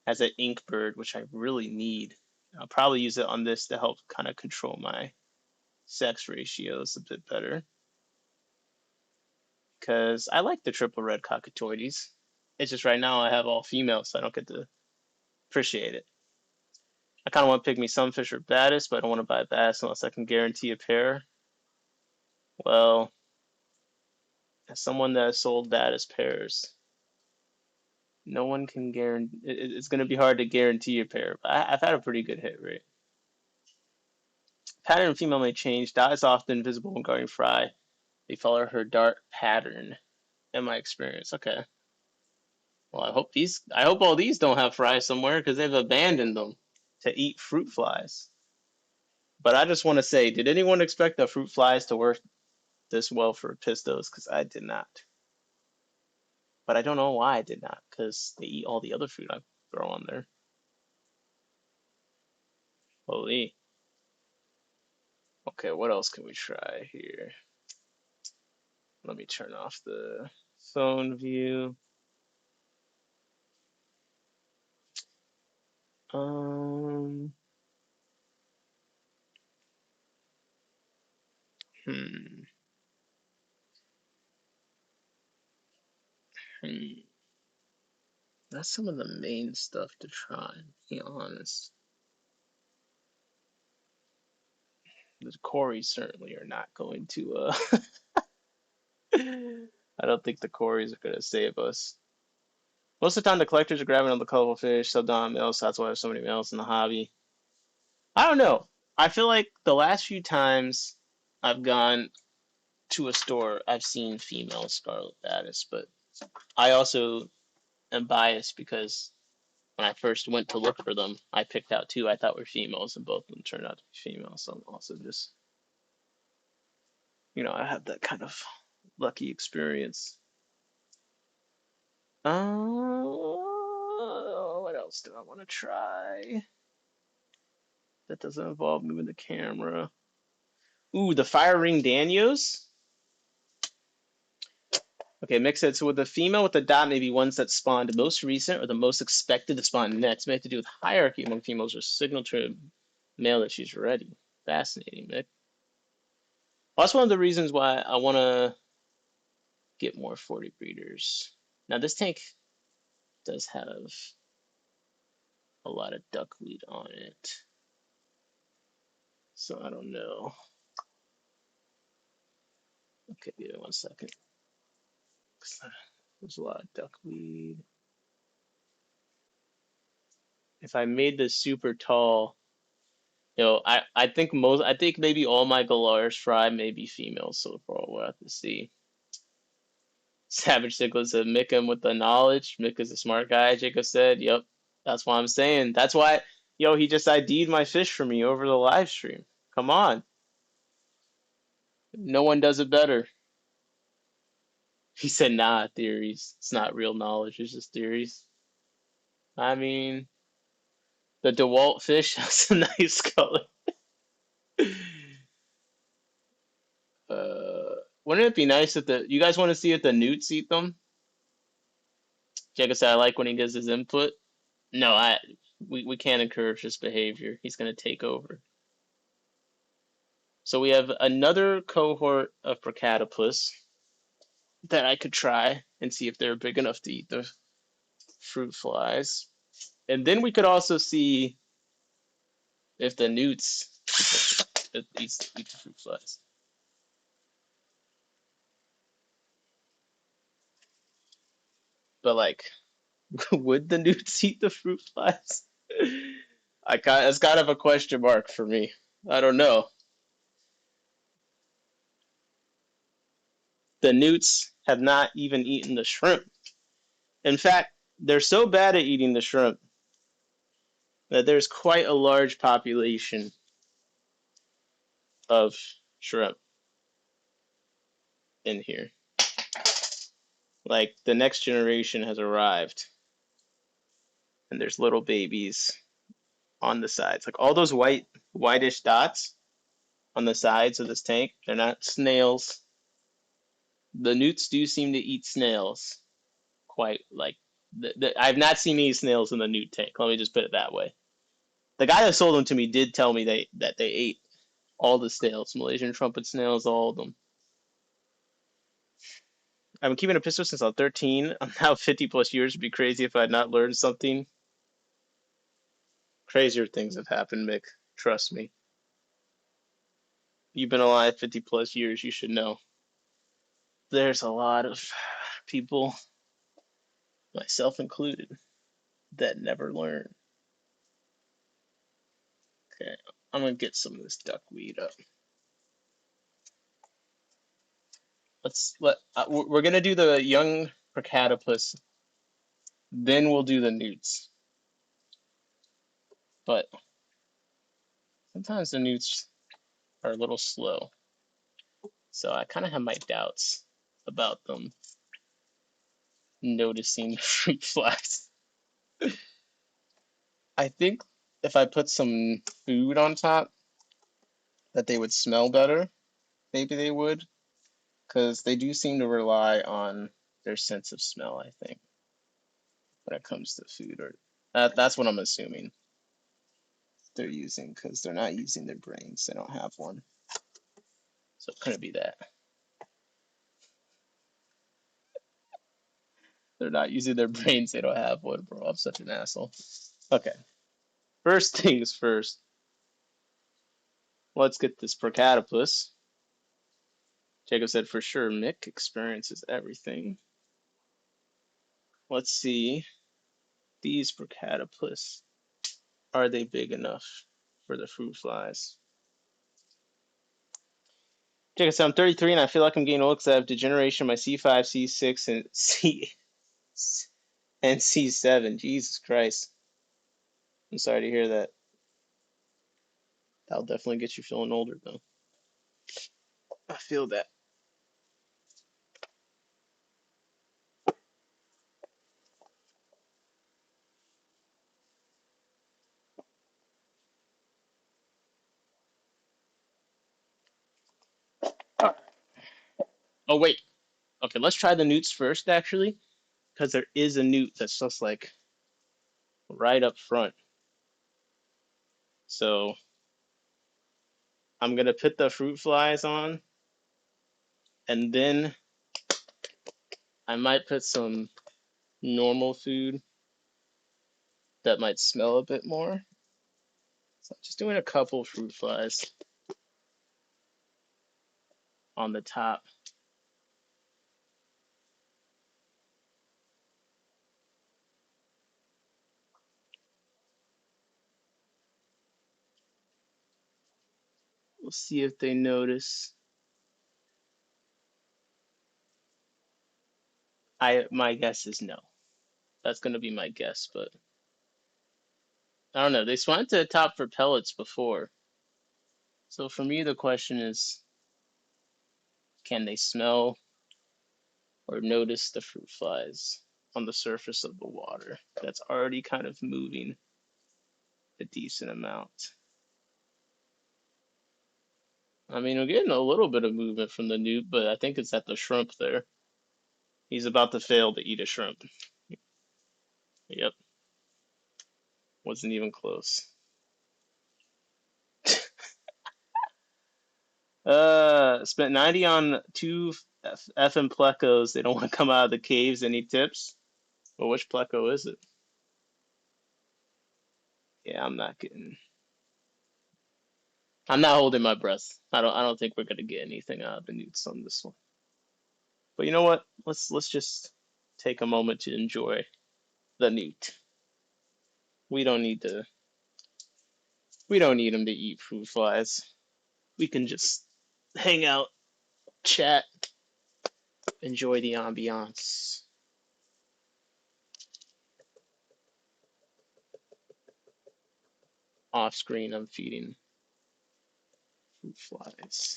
has an ink bird, which I really need. I'll probably use it on this to help kind of control my sex ratios a bit better. Because I like the triple red cockatoides. It's just right now I have all females, so I don't get to appreciate it. I kind of want to pick me sunfish or baddest, but I don't want to buy bass unless I can guarantee a pair. Well, as someone that has sold baddest pairs, no one can guarantee. It's going to be hard to guarantee a pair, but I've had a pretty good hit rate. Pattern in female may change. Dot is often visible when guarding fry. They follow her dart pattern. In my experience, okay. Well, I hope all these don't have fries somewhere because they've abandoned them to eat fruit flies. But I just want to say, did anyone expect the fruit flies to work this well for pistos? Because I did not. But I don't know why I did not, because they eat all the other food I throw on there. Holy. Okay, what else can we try here? Let me turn off the phone view. Um, hmm, hmm. That's some of the main stuff to try, to be honest. The Corys certainly are not going to, I don't think the Corys are going to save us. Most of the time, the collectors are grabbing on the colorful fish, subdominant males, so that's why there's so many males in the hobby. I don't know. I feel like the last few times I've gone to a store, I've seen female Scarlet Baddest, but I also am biased because when I first went to look for them, I picked out two I thought were females, and both of them turned out to be females. So I'm also just, I have that kind of lucky experience. What else do I want to try that doesn't involve moving the camera? Ooh, the fire ring Danios. Okay, Mick said, so with the female with the dot, maybe ones that spawned most recent or the most expected to spawn next. May have to do with hierarchy among females or signal to a male that she's ready. Fascinating, Mick. Well, that's one of the reasons why I want to get more 40 breeders. Now, this tank does have a lot of duckweed on it, so I don't know. Okay, give me 1 second. There's a lot of duckweed. If I made this super tall, I think maybe all my galars fry may be females so far. We'll have to see. Savage Sickle said, Mick him with the knowledge. Mick is a smart guy, Jacob said. Yep, that's what I'm saying. That's why, yo, he just ID'd my fish for me over the live stream. Come on. No one does it better. He said, nah, theories. It's not real knowledge, it's just theories. I mean, the DeWalt fish has a nice color. Wouldn't it be nice if you guys want to see if the newts eat them? Jacob said, I like when he gives his input. No, we can't encourage this behavior. He's going to take over. So we have another cohort of Procatopus that I could try and see if they're big enough to eat the fruit flies. And then we could also see if the newts eat the fruit flies. But like, would the newts eat the fruit flies? It's kind of a question mark for me. I don't know. The newts have not even eaten the shrimp. In fact, they're so bad at eating the shrimp that there's quite a large population of shrimp in here. Like, the next generation has arrived, and there's little babies on the sides. Like, all those whitish dots on the sides of this tank, they're not snails. The newts do seem to eat snails quite like. I've not seen any snails in the newt tank. Let me just put it that way. The guy that sold them to me did tell me that they ate all the snails, Malaysian trumpet snails, all of them. I've been keeping a pistol since I was 13. I'm now 50 plus years. It'd be crazy if I had not learned something. Crazier things have happened, Mick. Trust me. You've been alive 50 plus years. You should know. There's a lot of people, myself included, that never learn. Okay, I'm gonna get some of this duckweed up. We're gonna do the young Procatopus, then we'll do the newts. But sometimes the newts are a little slow, so I kind of have my doubts about them noticing fruit flies. I think if I put some food on top, that they would smell better. Maybe they would, because they do seem to rely on their sense of smell, I think, when it comes to food. Or that's what I'm assuming they're using, because they're not using their brains. They don't have one. So it couldn't be that. They're not using their brains. They don't have one, bro. I'm such an asshole. Okay. First things first. Let's get this Procatopus. Jacob said, for sure, Mick experiences everything. Let's see. These Procatopus. Are they big enough for the fruit flies? Jacob said, I'm 33 and I feel like I'm getting old because I have degeneration in my C5, C6, and C7. Jesus Christ. I'm sorry to hear that. That'll definitely get you feeling older, though. I feel that. Oh, wait. Okay, let's try the newts first, actually, because there is a newt that's just like right up front. So I'm going to put the fruit flies on, and then I might put some normal food that might smell a bit more. So I'm just doing a couple fruit flies on the top. We'll see if they notice. My guess is no. That's gonna be my guess, but I don't know. They swam to the top for pellets before. So for me the question is, can they smell or notice the fruit flies on the surface of the water that's already kind of moving a decent amount? I mean, we're getting a little bit of movement from the newt, but I think it's at the shrimp there. He's about to fail to eat a shrimp. Yep, wasn't even close. Spent 90 on two effing plecos. They don't want to come out of the caves. Any tips? Well, which pleco is it? Yeah, I'm not holding my breath. I don't think we're gonna get anything out of the newts on this one. But you know what? Let's just take a moment to enjoy the newt. We don't need to. We don't need him to eat fruit flies. We can just hang out, chat, enjoy the ambiance. Off screen, I'm feeding fruit flies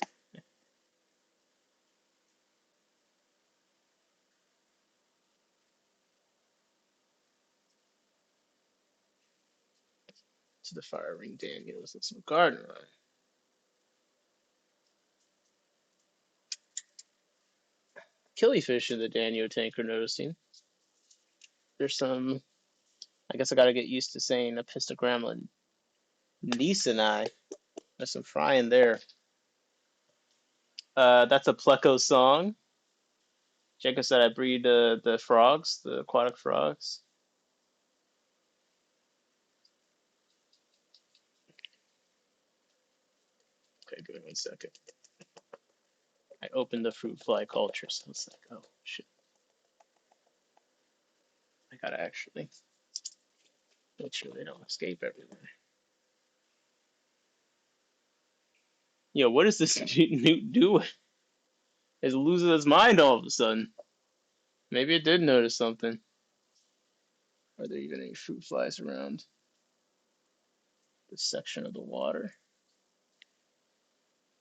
to the fire ring Daniels and some garden. Killifish in the Daniel tank are noticing. There's some. I guess I gotta get used to saying a pistogramma niece and I. There's some frying there. That's a pleco song. Jacob said I breed the frogs, the aquatic frogs. Okay, give me 1 second. I opened the fruit fly culture, so it's like, oh shit. I gotta actually make sure they don't escape everywhere. Yo, what is this newt doing? It's losing its mind all of a sudden. Maybe it did notice something. Are there even any fruit flies around this section of the water?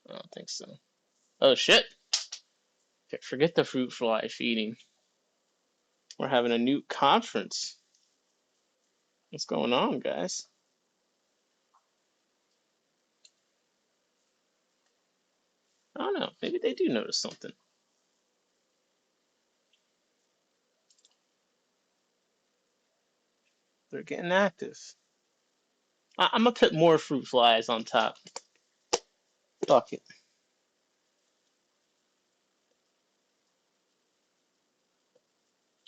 I don't think so. Oh shit! Forget the fruit fly feeding. We're having a newt conference. What's going on, guys? I don't know. Maybe they do notice something. They're getting active. I'm gonna put more fruit flies on top. Fuck it.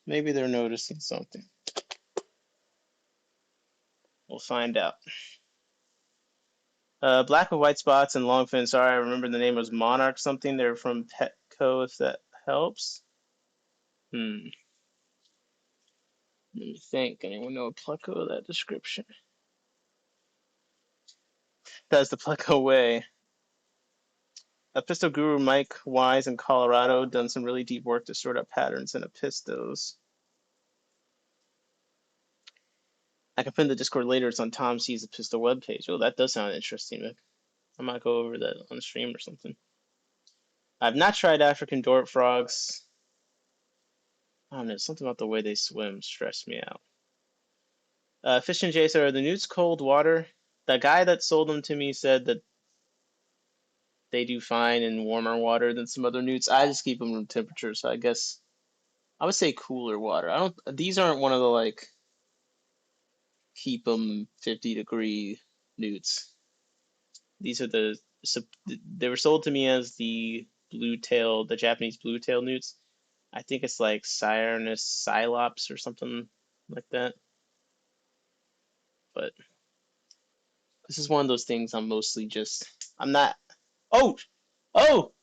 Maybe they're noticing something. We'll find out. Black and white spots and longfin. Sorry, I remember the name was Monarch something. They're from Petco, if that helps. Let me think. Anyone know a Pleco that description? That's the Pleco way. Pisto guru Mike Wise in Colorado done some really deep work to sort out patterns in Pistos. I can pin the Discord later. It's on Tom C's Pisto webpage. Oh, that does sound interesting. I might go over that on stream or something. I've not tried African dort frogs. I don't know. Something about the way they swim stressed me out. Fish and Jason, are the newts cold water? The guy that sold them to me said that they do fine in warmer water than some other newts. I just keep them room temperature, so I guess I would say cooler water. I don't. These aren't one of the like keep them 50-degree newts. These are they were sold to me as the the Japanese blue tail newts. I think it's like Cyrus Cylops or something like that. But this is one of those things I'm not. Oh! Oh!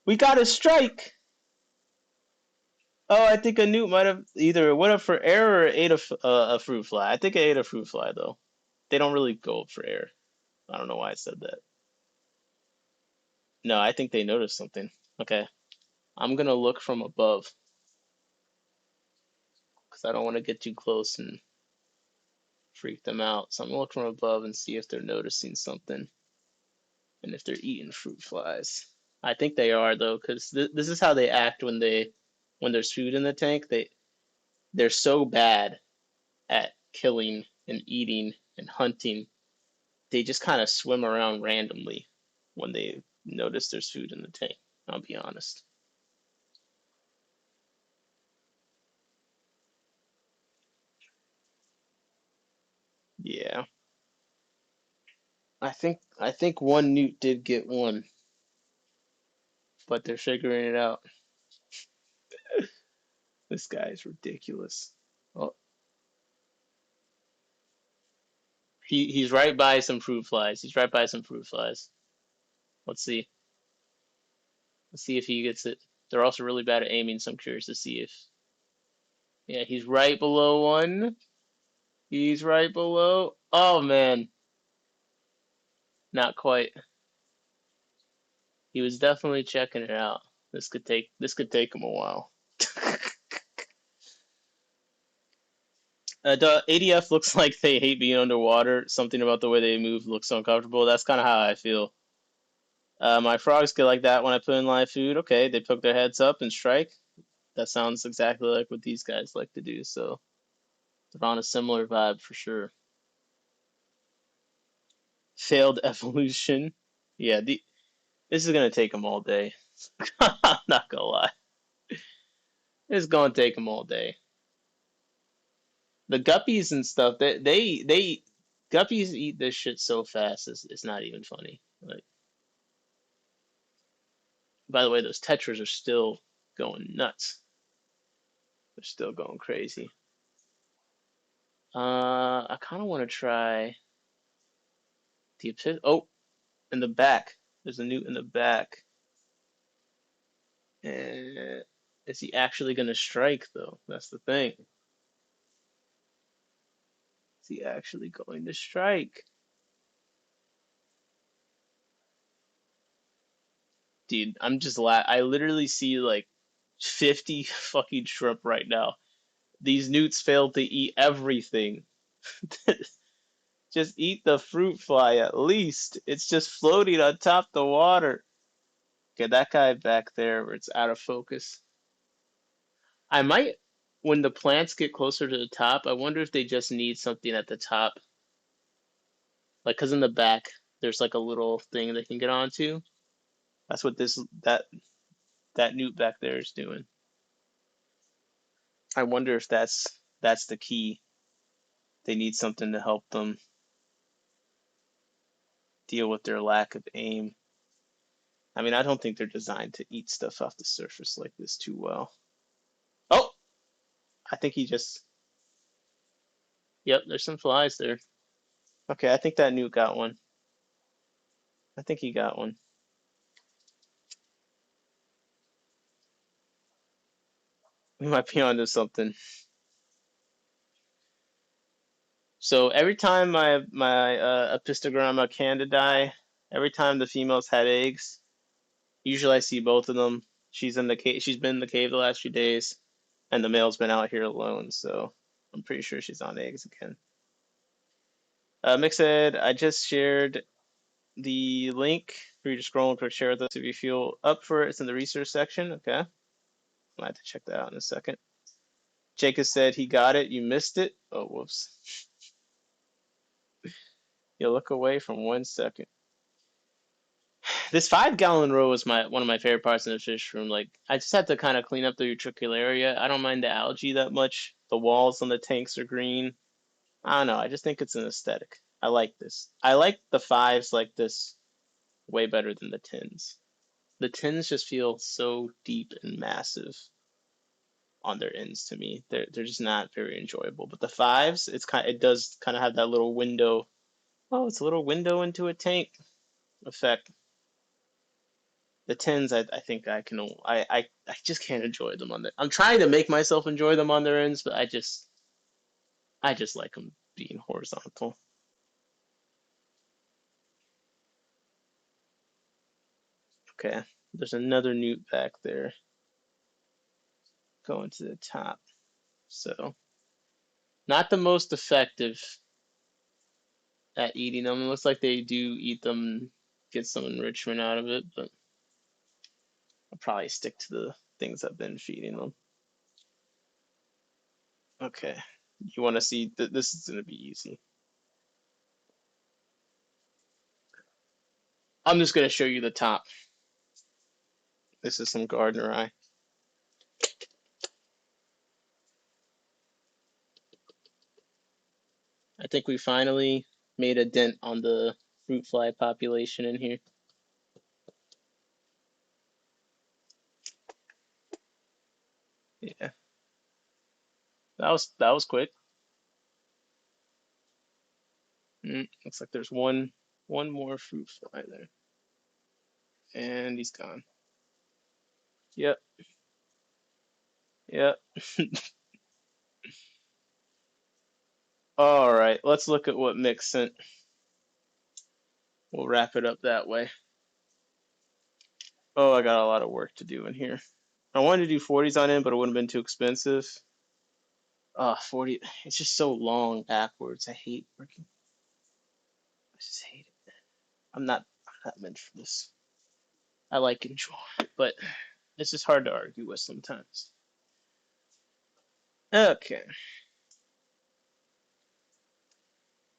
We got a strike! Oh, I think a newt might have either went up for air or ate a fruit fly. I think it ate a fruit fly, though. They don't really go up for air. I don't know why I said that. No, I think they noticed something. Okay. I'm gonna look from above. because I don't want to get too close and freak them out. So I'm gonna look from above and see if they're noticing something and if they're eating fruit flies. I think they are though, because this is how they act when there's food in the tank. They're so bad at killing and eating and hunting. They just kind of swim around randomly when they notice there's food in the tank. I'll be honest. Yeah. I think one newt did get one, but they're figuring it out. This guy is ridiculous. Oh, he's right by some fruit flies. He's right by some fruit flies. Let's see. Let's see if he gets it. They're also really bad at aiming, so I'm curious to see if. Yeah, he's right below one. He's right below. Oh man, not quite. He was definitely checking it out. This could take him a while. The ADF looks like they hate being underwater. Something about the way they move looks uncomfortable. That's kind of how I feel. My frogs get like that when I put in live food. Okay, they poke their heads up and strike. That sounds exactly like what these guys like to do. So they're on a similar vibe for sure. Failed evolution. Yeah, this is gonna take them all day. I'm not gonna lie. It's gonna take them all day. The guppies and stuff, they guppies eat this shit so fast. It's not even funny. Like, by the way, those tetras are still going nuts. They're still going crazy. I kind of want to try the oh, in the back. There's a newt in the back. And is he actually gonna strike though? That's the thing. Is he actually going to strike? Dude, I'm just I literally see like 50 fucking shrimp right now. These newts failed to eat everything. Just eat the fruit fly at least. It's just floating on top the water. Okay, that guy back there where it's out of focus. I might, when the plants get closer to the top, I wonder if they just need something at the top. Like, cause in the back, there's like a little thing they can get onto. That's what that newt back there is doing. I wonder if that's the key. They need something to help them deal with their lack of aim. I mean, I don't think they're designed to eat stuff off the surface like this too well. Oh, I think he just. Yep, there's some flies there. Okay, I think that newt got one. I think he got one. We might be onto something. So every time my Epistogramma candidae, every time the females had eggs, usually I see both of them. She's in the cave. She's been in the cave the last few days, and the male's been out here alone. So I'm pretty sure she's on eggs again. Mixed, I just shared the link for you to scroll and click share with us if you feel up for it. It's in the research section. Okay, I'll have to check that out in a second. Jacob said he got it. You missed it. Oh, whoops. You look away from 1 second. This 5 gallon row is one of my favorite parts in the fish room. Like, I just have to kind of clean up the utricularia. I don't mind the algae that much. The walls on the tanks are green. I don't know. I just think it's an aesthetic. I like this. I like the fives like this way better than the tens. The tens just feel so deep and massive on their ends to me. They're just not very enjoyable. But the fives, it does kind of have that little window. Oh, it's a little window into a tank effect. The tens, I think I can. I just can't enjoy them on the. I'm trying to make myself enjoy them on their ends, but I just like them being horizontal. Okay, there's another newt back there going to the top. So Not the most effective at eating them. It looks like they do eat them, get some enrichment out of it, but I'll probably stick to the things I've been feeding them. Okay. You want to see this is going to be easy. I'm just going to show you the top. This is some gardener eye. I think we finally made a dent on the fruit fly population in here. Yeah, that was quick. Looks like there's one more fruit fly there, and he's gone. Yep, yep. All right, let's look at what Mick sent. We'll wrap it up that way. Oh, I got a lot of work to do in here. I wanted to do 40s on him, but it wouldn't have been too expensive. 40. It's just so long backwards. I hate working. I just hate it. I'm not meant for this. I like control, but it's just hard to argue with sometimes. Okay.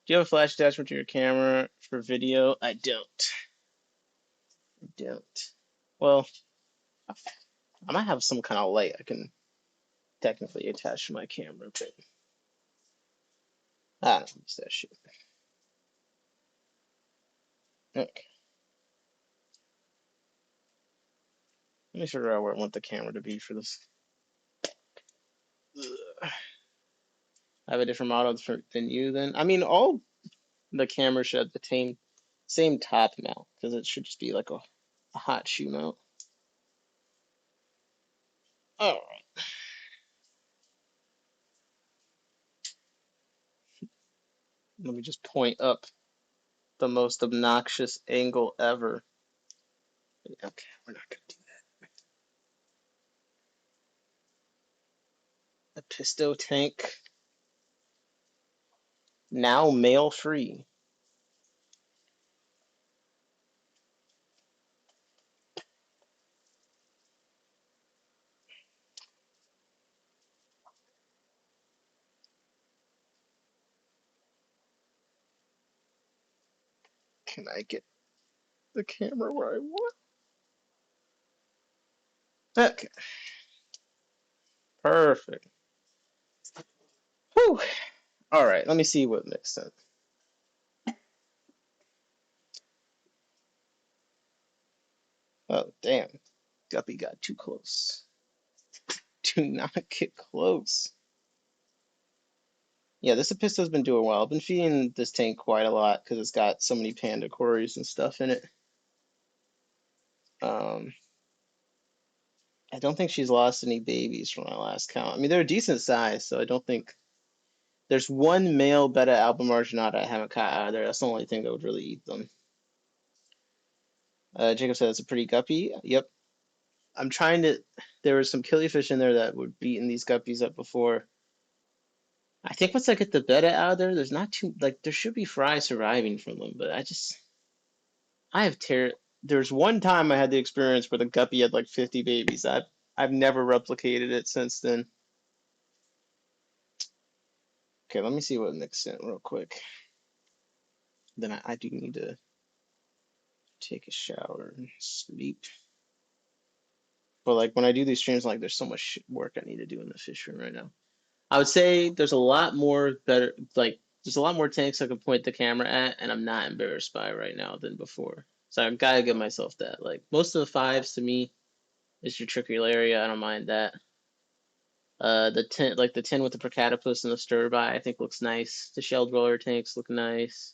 Do you have a flash attachment to your camera for video? I don't. I don't. Well, I might have some kind of light I can technically attach to my camera, but I don't use that shit. Okay. Let me figure out where I want the camera to be for this. Ugh. I have a different model than you then. I mean, all the cameras should have the same top mount because it should just be like a hot shoe mount. All right. Let me just point up the most obnoxious angle ever. Okay, we're not gonna do that. A pisto tank, now male free. Can I get the camera where I want? Okay, perfect. Whew. All right, let me see what makes sense. Oh, damn. Guppy got too close. Do not get close. Yeah, this Episto's been doing well. I've been feeding this tank quite a lot because it's got so many panda cories and stuff in it. Um, I don't think she's lost any babies from my last count. I mean, they're a decent size, so I don't think there's one male beta albumarginata I haven't caught out of there. That's the only thing that would really eat them. Jacob said it's a pretty guppy. Yep. I'm trying to. There was some killifish in there that were beating these guppies up before. I think once I get the beta out of there, there's not too like there should be fry surviving from them, but I have ter. There's one time I had the experience where the guppy had like 50 babies. I've never replicated it since then. Okay, let me see what Nick sent real quick. Then I do need to take a shower and sleep. But like when I do these streams, like there's so much work I need to do in the fish room right now. I would say there's a lot more better, like there's a lot more tanks I can point the camera at, and I'm not embarrassed by right now than before. So I've got to give myself that. Like most of the fives to me is your Tricularia. I don't mind that. The tin, like the tin with the Procatopus and the Stirby, I think looks nice. The shell dweller tanks look nice.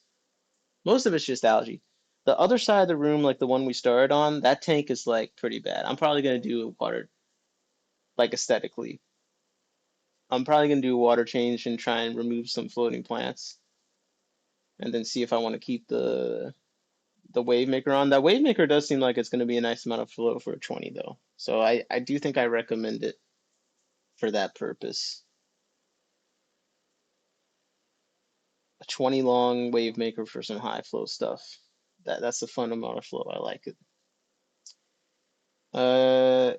Most of it's just algae. The other side of the room, like the one we started on, that tank is like pretty bad. I'm probably gonna do a water, like aesthetically. I'm probably gonna do a water change and try and remove some floating plants, and then see if I want to keep the wave maker on. That wave maker does seem like it's gonna be a nice amount of flow for a 20 though. So I do think I recommend it for that purpose. a 20 long wave maker for some high flow stuff. That's the fun amount of flow. I like it. Uh,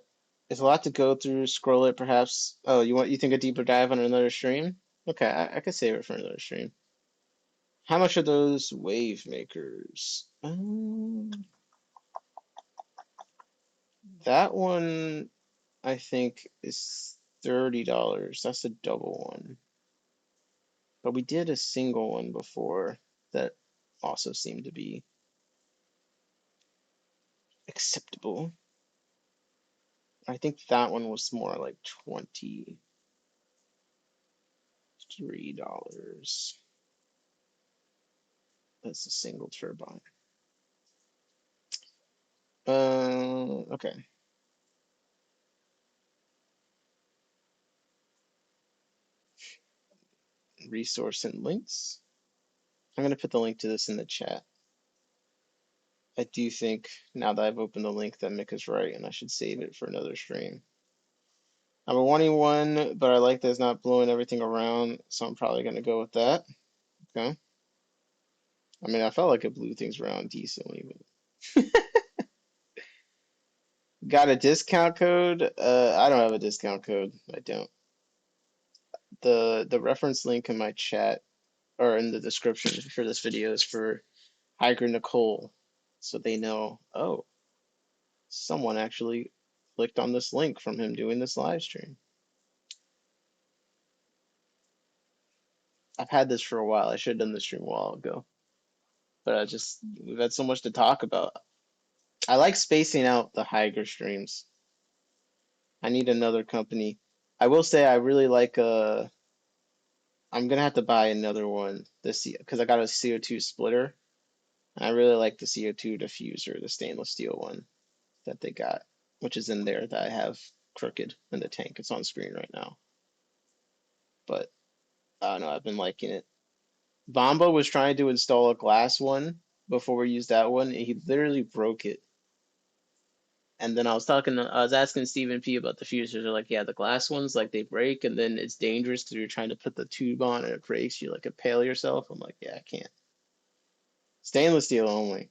it's a lot to go through. Scroll it, perhaps. Oh, you think a deeper dive on another stream? Okay, I could save it for another stream. How much are those wave makers? That one I think is $30. That's a double one. But we did a single one before that also seemed to be acceptable. I think that one was more like $23. That's a single turbine. Okay. Resource and links. I'm gonna put the link to this in the chat. I do think now that I've opened the link that Mick is right, and I should save it for another stream. I'm a 1E1, but I like that it's not blowing everything around, so I'm probably gonna go with that. Okay. I mean, I felt like it blew things around decently, but got a discount code? I don't have a discount code. I don't. The reference link in my chat or in the description for this video is for Hygger Nicole, so they know, oh, someone actually clicked on this link from him doing this live stream. I've had this for a while. I should have done this stream a while ago, but we've had so much to talk about. I like spacing out the Hygger streams. I need another company. I will say I really like I'm gonna have to buy another one this year because I got a CO2 splitter. And I really like the CO2 diffuser, the stainless steel one that they got, which is in there that I have crooked in the tank. It's on screen right now. But I don't know, I've been liking it. Bomba was trying to install a glass one before we used that one, and he literally broke it. And then I was asking Stephen P about the fusers. They're like, yeah, the glass ones, like they break, and then it's dangerous because you're trying to put the tube on and it breaks. You like impale yourself. I'm like, yeah, I can't. Stainless steel only.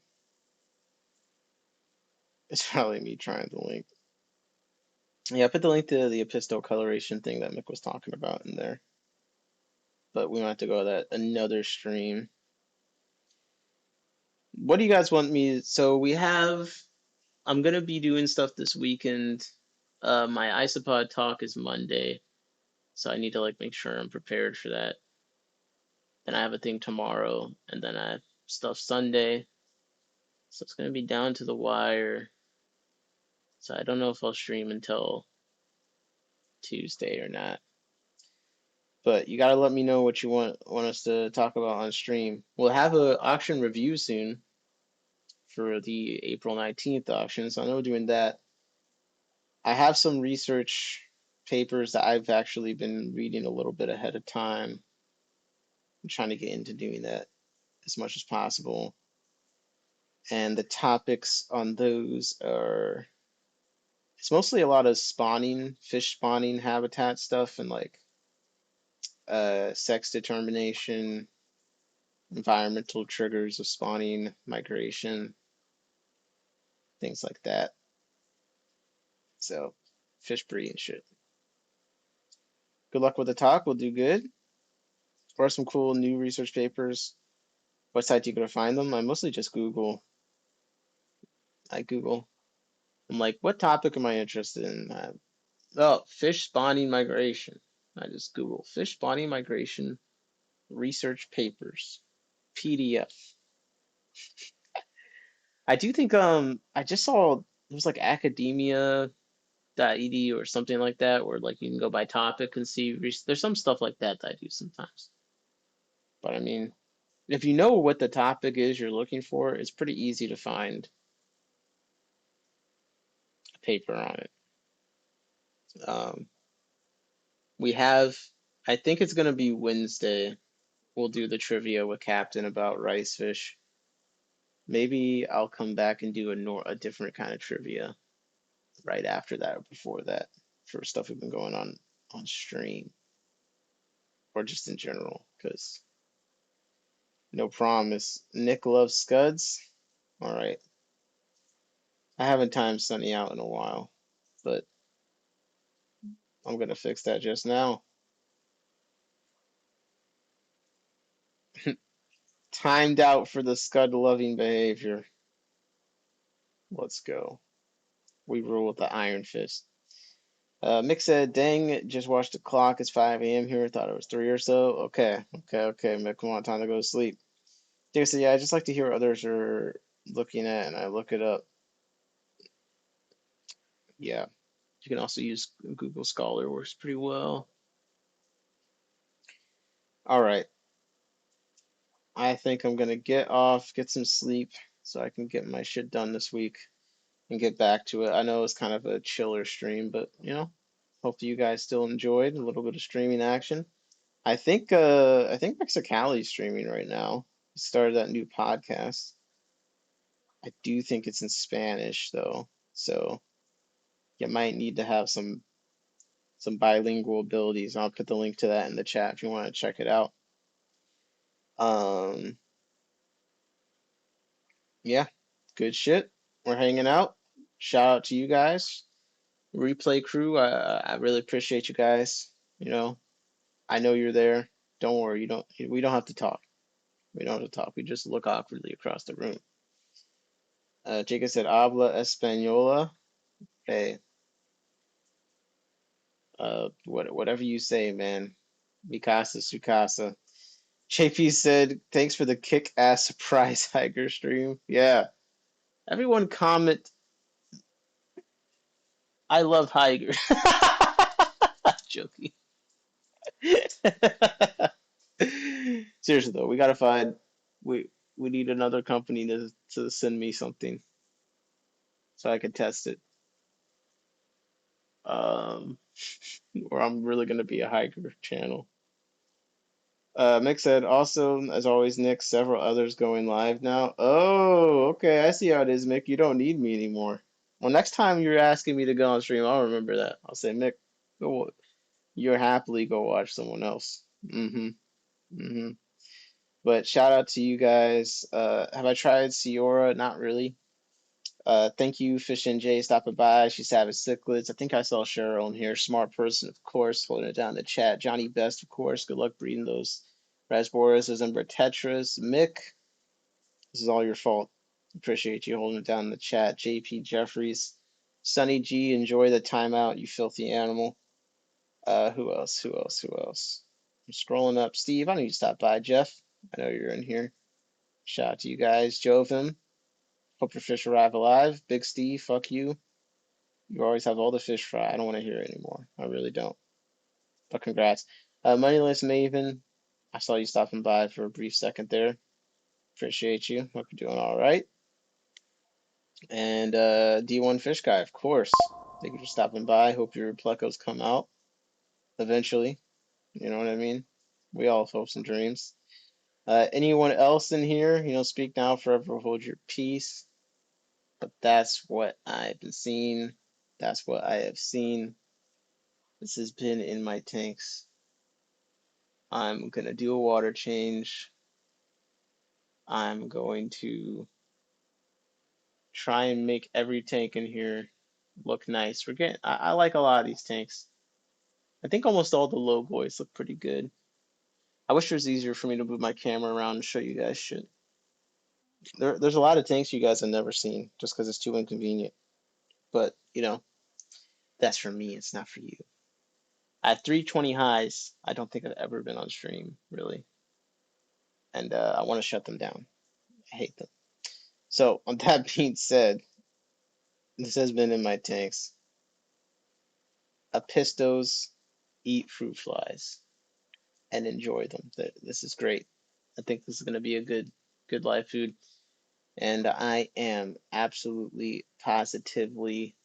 It's probably me trying to link. Yeah, I put the link to the epistle coloration thing that Mick was talking about in there. But we might have to go to that another stream. What do you guys want me? So I'm gonna be doing stuff this weekend. My isopod talk is Monday, so I need to like make sure I'm prepared for that. Then I have a thing tomorrow, and then I have stuff Sunday. So it's gonna be down to the wire. So I don't know if I'll stream until Tuesday or not. But you gotta let me know what you want us to talk about on stream. We'll have a auction review soon for the April 19th auction, so I know we're doing that. I have some research papers that I've actually been reading a little bit ahead of time. I'm trying to get into doing that as much as possible. And the topics on those are it's mostly a lot of spawning, fish spawning habitat stuff and like sex determination, environmental triggers of spawning, migration, things like that. So, fish breeding shit. Good luck with the talk. We'll do good. Or some cool new research papers. What site do you go to find them? I mostly just Google. I Google. I'm like, what topic am I interested in? Oh, fish spawning migration. I just Google fish spawning migration research papers, PDF. I do think I just saw it was like academia.edu or something like that where like you can go by topic and see there's some stuff like that I do sometimes. But I mean, if you know what the topic is you're looking for, it's pretty easy to find a paper on it. Um, we have, I think it's going to be Wednesday. We'll do the trivia with Captain about rice fish. Maybe I'll come back and do a different kind of trivia right after that or before that for stuff we've been going on stream or just in general because No promise. Nick loves scuds. All right. I haven't timed Sunny out in a while, but I'm gonna fix that just now. Timed out for the scud loving behavior. Let's go. We rule with the iron fist. Mick said, dang, just watched the clock. It's 5 a.m. here. Thought it was 3 or so. Okay, Mick, come on, time to go to sleep. Dave said, yeah, I just like to hear what others are looking at, and I look it up. Yeah, you can also use Google Scholar, works pretty well. All right, I think I'm gonna get off, get some sleep, so I can get my shit done this week and get back to it. I know it's kind of a chiller stream, but hopefully you guys still enjoyed a little bit of streaming action. I think Mexicali's streaming right now. He started that new podcast. I do think it's in Spanish though, so you might need to have some bilingual abilities. I'll put the link to that in the chat if you want to check it out. Um, yeah, good shit. We're hanging out. Shout out to you guys, replay crew. I really appreciate you guys. I know you're there. Don't worry. You don't. We don't have to talk. We don't have to talk. We just look awkwardly across the room. Jacob said, "Habla española." Hey, whatever you say, man. Mi casa, su casa. JP said, "Thanks for the kick-ass surprise Hygger stream." Yeah, everyone comment. I love Hygger. Joking. Seriously though, we gotta find. We need another company to send me something so I can test it. Um, or I'm really gonna be a hiker channel. Mick said, also, as always, Nick, several others going live now. Oh, okay, I see how it is, Mick. You don't need me anymore. Well, next time you're asking me to go on stream, I'll remember that. I'll say, Mick, go. You're happily go watch someone else. Mm-hmm. Mm-hmm. But shout out to you guys. Have I tried Ciora? Not really. Thank you, Fish and Jay, stopping by. She's having cichlids. I think I saw Cheryl in here. Smart person, of course, holding it down in the chat. Johnny Best, of course. Good luck breeding those Rasboruses and Bertetras. Mick, this is all your fault. Appreciate you holding it down in the chat. JP Jeffries. Sunny G, enjoy the timeout, you filthy animal. Who else? Who else? Who else? I'm scrolling up. Steve, I need to stop by. Jeff, I know you're in here. Shout out to you guys. Jovim, hope your fish arrive alive. Big Steve, fuck you. You always have all the fish fry. I don't want to hear it anymore. I really don't. But congrats. Moneyless Maven, I saw you stopping by for a brief second there. Appreciate you. Hope you're doing all right. And D1 Fish Guy, of course. Thank you for stopping by. Hope your plecos come out eventually. You know what I mean? We all have hopes and dreams. Anyone else in here? Speak now, forever hold your peace. But that's what I've been seeing. That's what I have seen. This has been in my tanks. I'm gonna do a water change. I'm going to try and make every tank in here look nice. I like a lot of these tanks. I think almost all the low boys look pretty good. I wish it was easier for me to move my camera around and show you guys shit. There's a lot of tanks you guys have never seen just because it's too inconvenient. But, that's for me. It's not for you. At 320 highs, I don't think I've ever been on stream, really. And I want to shut them down. I hate them. So, on that being said, this has been in my tanks. Apistos eat fruit flies and enjoy them. This is great. I think this is going to be a good live food. And I am absolutely, positively,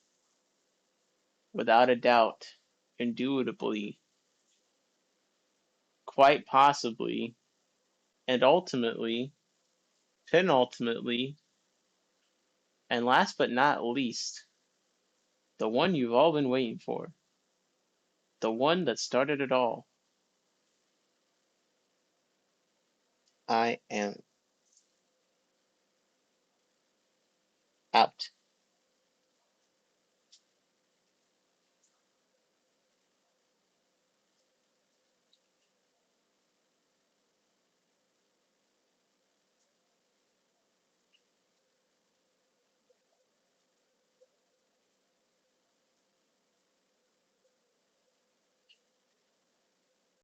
without a doubt, indubitably, quite possibly, and ultimately, penultimately, and last but not least, the one you've all been waiting for, the one that started it all, I am out.